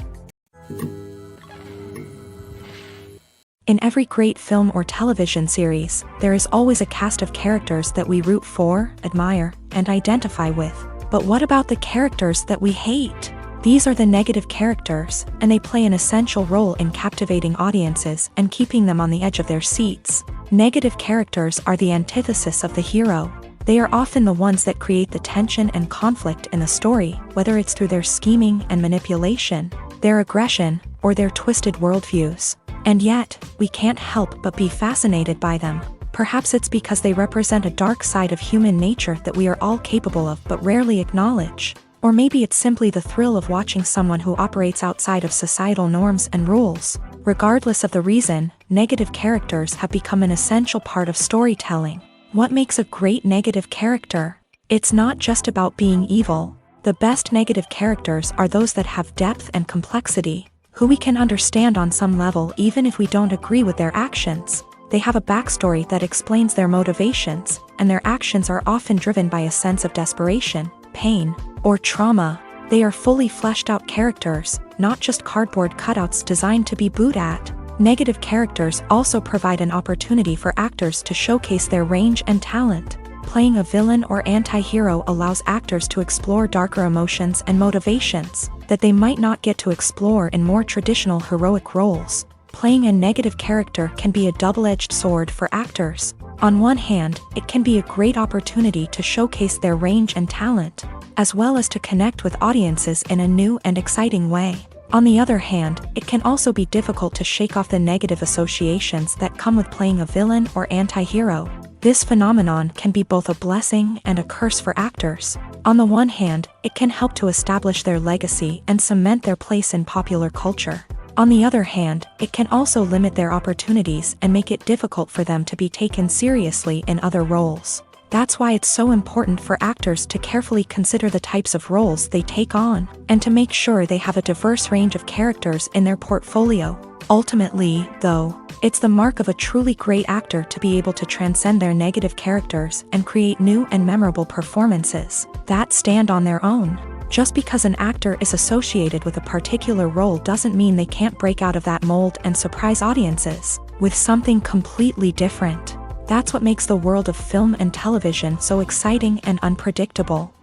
In every great film or television series, there is always a cast of characters that we root for, admire, and identify with. But what about the characters that we hate? These are the negative characters, and they play an essential role in captivating audiences and keeping them on the edge of their seats. Negative characters are the antithesis of the hero. They are often the ones that create the tension and conflict in the story, whether it's through their scheming and manipulation, their aggression, or their twisted worldviews. And yet, we can't help but be fascinated by them. Perhaps it's because they represent a dark side of human nature that we are all capable of but rarely acknowledge. Or maybe it's simply the thrill of watching someone who operates outside of societal norms and rules. Regardless of the reason, negative characters have become an essential part of storytelling. What makes a great negative character? It's not just about being evil. The best negative characters are those that have depth and complexity, who we can understand on some level even if we don't agree with their actions. They have a backstory that explains their motivations, and their actions are often driven by a sense of desperation, pain, or trauma. They are fully fleshed out characters, not just cardboard cutouts designed to be booed at. Negative characters also provide an opportunity for actors to showcase their range and talent. Playing a villain or anti-hero allows actors to explore darker emotions and motivations that they might not get to explore in more traditional heroic roles. Playing a negative character can be a double-edged sword for actors. On one hand, it can be a great opportunity to showcase their range and talent, as well as to connect with audiences in a new and exciting way. On the other hand, it can also be difficult to shake off the negative associations that come with playing a villain or anti-hero. This phenomenon can be both a blessing and a curse for actors. On the one hand, it can help to establish their legacy and cement their place in popular culture. On the other hand, it can also limit their opportunities and make it difficult for them to be taken seriously in other roles. That's why it's so important for actors to carefully consider the types of roles they take on, and to make sure they have a diverse range of characters in their portfolio. Ultimately, though, it's the mark of a truly great actor to be able to transcend their negative characters and create new and memorable performances that stand on their own. Just because an actor is associated with a particular role doesn't mean they can't break out of that mold and surprise audiences with something completely different. That's what makes the world of film and television so exciting and unpredictable.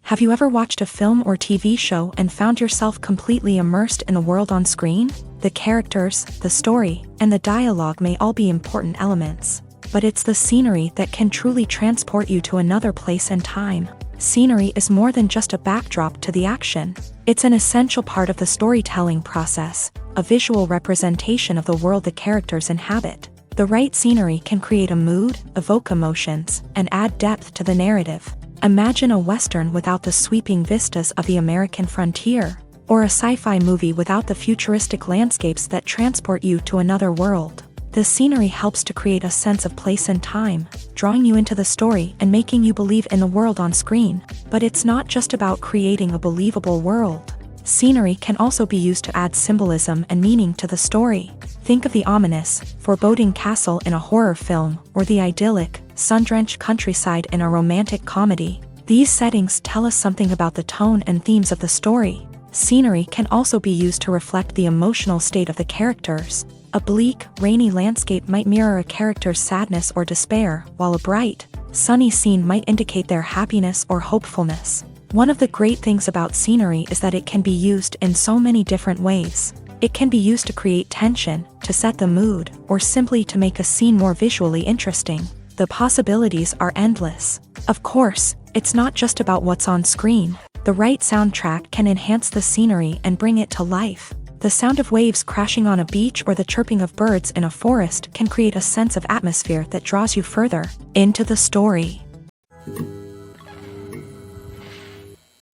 Have you ever watched a film or TV show and found yourself completely immersed in the world on screen? The characters, the story, and the dialogue may all be important elements, but it's the scenery that can truly transport you to another place and time. Scenery is more than just a backdrop to the action. It's an essential part of the storytelling process, a visual representation of the world the characters inhabit. The right scenery can create a mood, evoke emotions, and add depth to the narrative. Imagine a Western without the sweeping vistas of the American frontier, or a sci-fi movie without the futuristic landscapes that transport you to another world. The scenery helps to create a sense of place and time, drawing you into the story and making you believe in the world on screen. But it's not just about creating a believable world. Scenery can also be used to add symbolism and meaning to the story. Think of the ominous, foreboding castle in a horror film, or the idyllic, sun-drenched countryside in a romantic comedy. These settings tell us something about the tone and themes of the story. Scenery can also be used to reflect the emotional state of the characters. A bleak, rainy landscape might mirror a character's sadness or despair, while a bright, sunny scene might indicate their happiness or hopefulness. One of the great things about scenery is that it can be used in so many different ways. It can be used to create tension, to set the mood, or simply to make a scene more visually interesting. The possibilities are endless. Of course, it's not just about what's on screen. The right soundtrack can enhance the scenery and bring it to life. The sound of waves crashing on a beach or the chirping of birds in a forest can create a sense of atmosphere that draws you further into the story.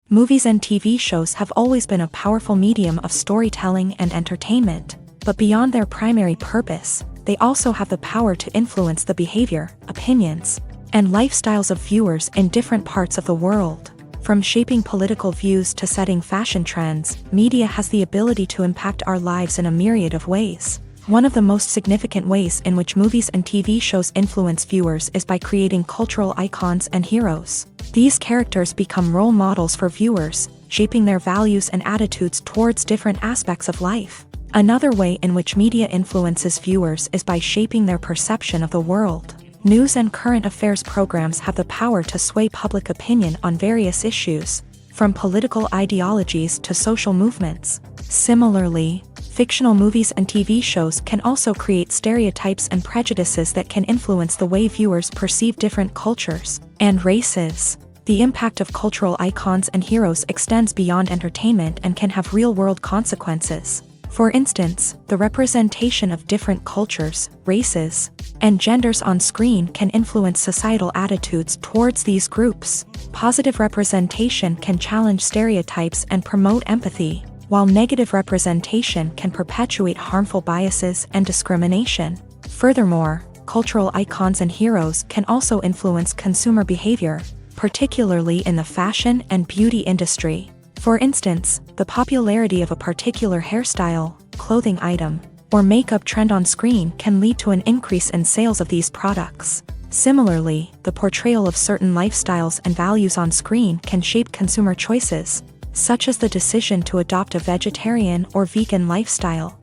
Movies and TV shows have always been a powerful medium of storytelling and entertainment, but beyond their primary purpose, they also have the power to influence the behavior, opinions, and lifestyles of viewers in different parts of the world. From shaping political views to setting fashion trends, media has the ability to impact our lives in a myriad of ways. One of the most significant ways in which movies and TV shows influence viewers is by creating cultural icons and heroes. These characters become role models for viewers, shaping their values and attitudes towards different aspects of life. Another way in which media influences viewers is by shaping their perception of the world. News and current affairs programs have the power to sway public opinion on various issues, from political ideologies to social movements. Similarly, fictional movies and TV shows can also create stereotypes and prejudices that can influence the way viewers perceive different cultures and races. The impact of cultural icons and heroes extends beyond entertainment and can have real-world consequences. For instance, the representation of different cultures, races, and genders on screen can influence societal attitudes towards these groups. Positive representation can challenge stereotypes and promote empathy, while negative representation can perpetuate harmful biases and discrimination. Furthermore, cultural icons and heroes can also influence consumer behavior, particularly in the fashion and beauty industry. For instance, the popularity of a particular hairstyle, clothing item, or makeup trend on screen can lead to an increase in sales of these products. Similarly, the portrayal of certain lifestyles and values on screen can shape consumer choices, such as the decision to adopt a vegetarian or vegan lifestyle.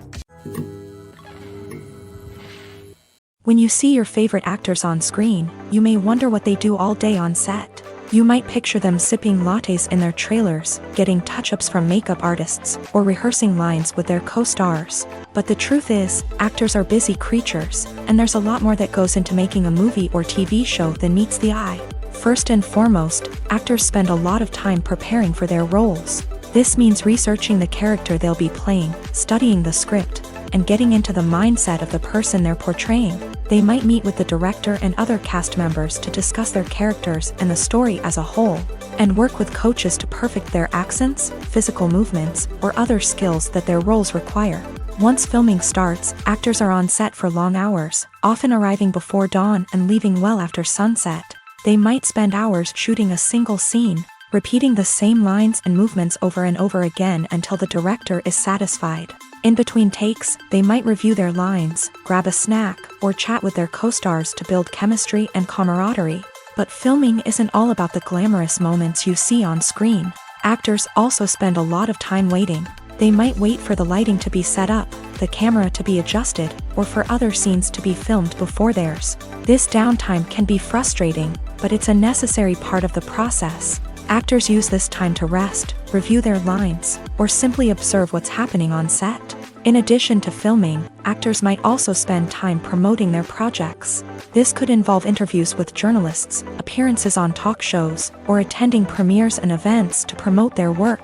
When you see your favorite actors on screen, you may wonder what they do all day on set. You might picture them sipping lattes in their trailers, getting touch-ups from makeup artists, or rehearsing lines with their co-stars. But the truth is, actors are busy creatures, and there's a lot more that goes into making a movie or TV show than meets the eye. First and foremost, actors spend a lot of time preparing for their roles. This means researching the character they'll be playing, studying the script, and getting into the mindset of the person they're portraying. They might meet with the director and other cast members to discuss their characters and the story as a whole, and work with coaches to perfect their accents, physical movements, or other skills that their roles require. Once filming starts, actors are on set for long hours, often arriving before dawn and leaving well after sunset. They might spend hours shooting a single scene, repeating the same lines and movements over and over again until the director is satisfied. In between takes, they might review their lines, grab a snack, or chat with their co-stars to build chemistry and camaraderie. But filming isn't all about the glamorous moments you see on screen. Actors also spend a lot of time waiting. They might wait for the lighting to be set up, the camera to be adjusted, or for other scenes to be filmed before theirs. This downtime can be frustrating, but it's a necessary part of the process. Actors use this time to rest, review their lines, or simply observe what's happening on set. In addition to filming, actors might also spend time promoting their projects. This could involve interviews with journalists, appearances on talk shows, or attending premieres and events to promote their work.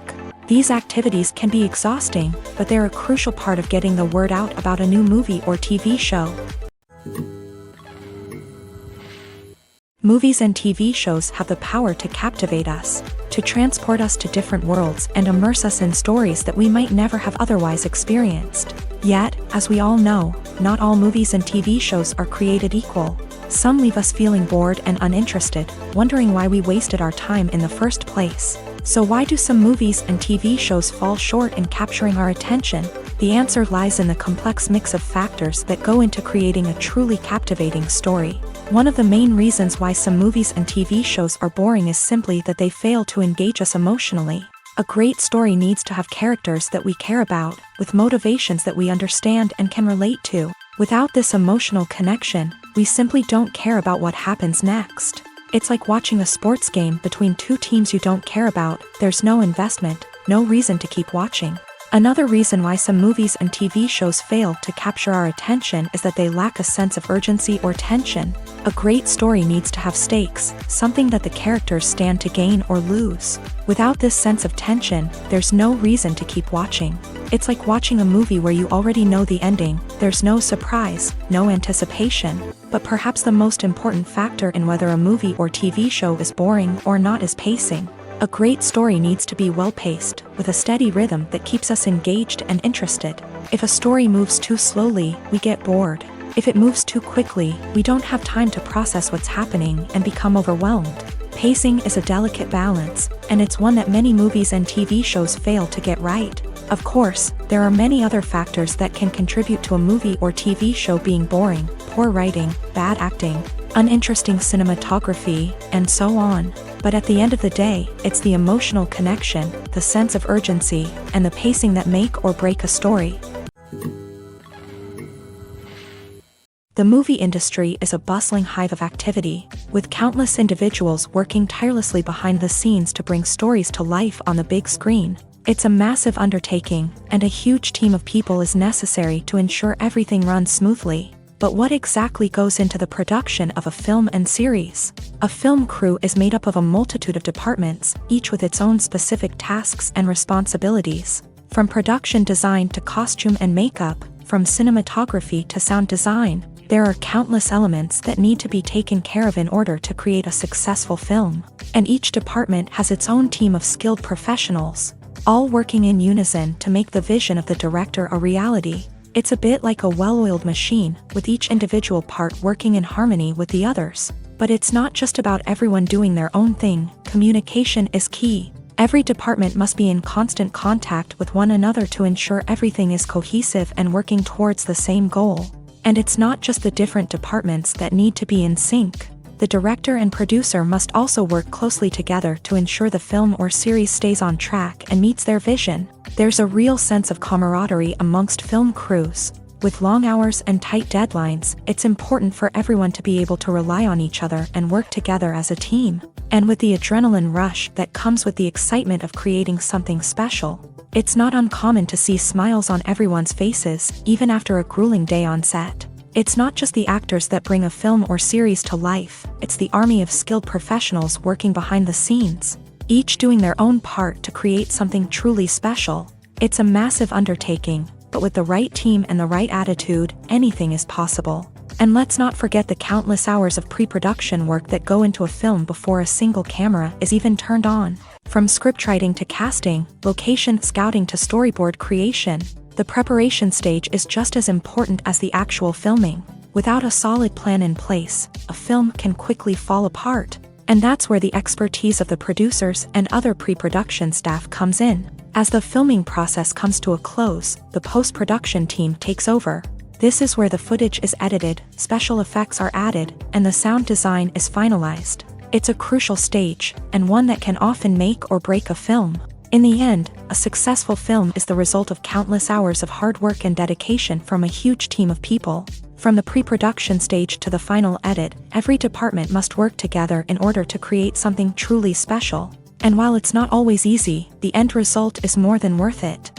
These activities can be exhausting, but they're a crucial part of getting the word out about a new movie or TV show. Movies and TV shows have the power to captivate us, to transport us to different worlds and immerse us in stories that we might never have otherwise experienced. Yet, as we all know, not all movies and TV shows are created equal. Some leave us feeling bored and uninterested, wondering why we wasted our time in the first place. So why do some movies and TV shows fall short in capturing our attention? The answer lies in the complex mix of factors that go into creating a truly captivating story. One of the main reasons why some movies and TV shows are boring is simply that they fail to engage us emotionally. A great story needs to have characters that we care about, with motivations that we understand and can relate to. Without this emotional connection, we simply don't care about what happens next. It's like watching a sports game between two teams you don't care about. There's no investment, no reason to keep watching. Another reason why some movies and TV shows fail to capture our attention is that they lack a sense of urgency or tension. A great story needs to have stakes, something that the characters stand to gain or lose. Without this sense of tension, there's no reason to keep watching. It's like watching a movie where you already know the ending. There's no surprise, no anticipation. But perhaps the most important factor in whether a movie or TV show is boring or not is pacing. A great story needs to be well-paced, with a steady rhythm that keeps us engaged and interested. If a story moves too slowly, we get bored. If it moves too quickly, we don't have time to process what's happening and become overwhelmed. Pacing is a delicate balance, and it's one that many movies and TV shows fail to get right. Of course, there are many other factors that can contribute to a movie or TV show being boring: poor writing, bad acting, uninteresting cinematography, and so on. But at the end of the day, it's the emotional connection, the sense of urgency, and the pacing that make or break a story. The movie industry is a bustling hive of activity, with countless individuals working tirelessly behind the scenes to bring stories to life on the big screen. It's a massive undertaking, and a huge team of people is necessary to ensure everything runs smoothly. But what exactly goes into the production of a film and series? A film crew is made up of a multitude of departments, each with its own specific tasks and responsibilities. From production design to costume and makeup, from cinematography to sound design, there are countless elements that need to be taken care of in order to create a successful film. And each department has its own team of skilled professionals, all working in unison to make the vision of the director a reality. It's a bit like a well-oiled machine, with each individual part working in harmony with the others. But it's not just about everyone doing their own thing. Communication is key. Every department must be in constant contact with one another to ensure everything is cohesive and working towards the same goal. And it's not just the different departments that need to be in sync. The director and producer must also work closely together to ensure the film or series stays on track and meets their vision. There's a real sense of camaraderie amongst film crews. With long hours and tight deadlines, it's important for everyone to be able to rely on each other and work together as a team. And with the adrenaline rush that comes with the excitement of creating something special, it's not uncommon to see smiles on everyone's faces, even after a grueling day on set. It's not just the actors that bring a film or series to life, it's the army of skilled professionals working behind the scenes, each doing their own part to create something truly special. It's a massive undertaking, but with the right team and the right attitude, anything is possible. And let's not forget the countless hours of pre-production work that go into a film before a single camera is even turned on. From scriptwriting to casting, location scouting to storyboard creation, the preparation stage is just as important as the actual filming. Without a solid plan in place, a film can quickly fall apart. And that's where the expertise of the producers and other pre-production staff comes in. As the filming process comes to a close, the post-production team takes over. This is where the footage is edited, special effects are added, and the sound design is finalized. It's a crucial stage, and one that can often make or break a film. In the end, a successful film is the result of countless hours of hard work and dedication from a huge team of people. From the pre-production stage to the final edit, every department must work together in order to create something truly special. And while it's not always easy, the end result is more than worth it.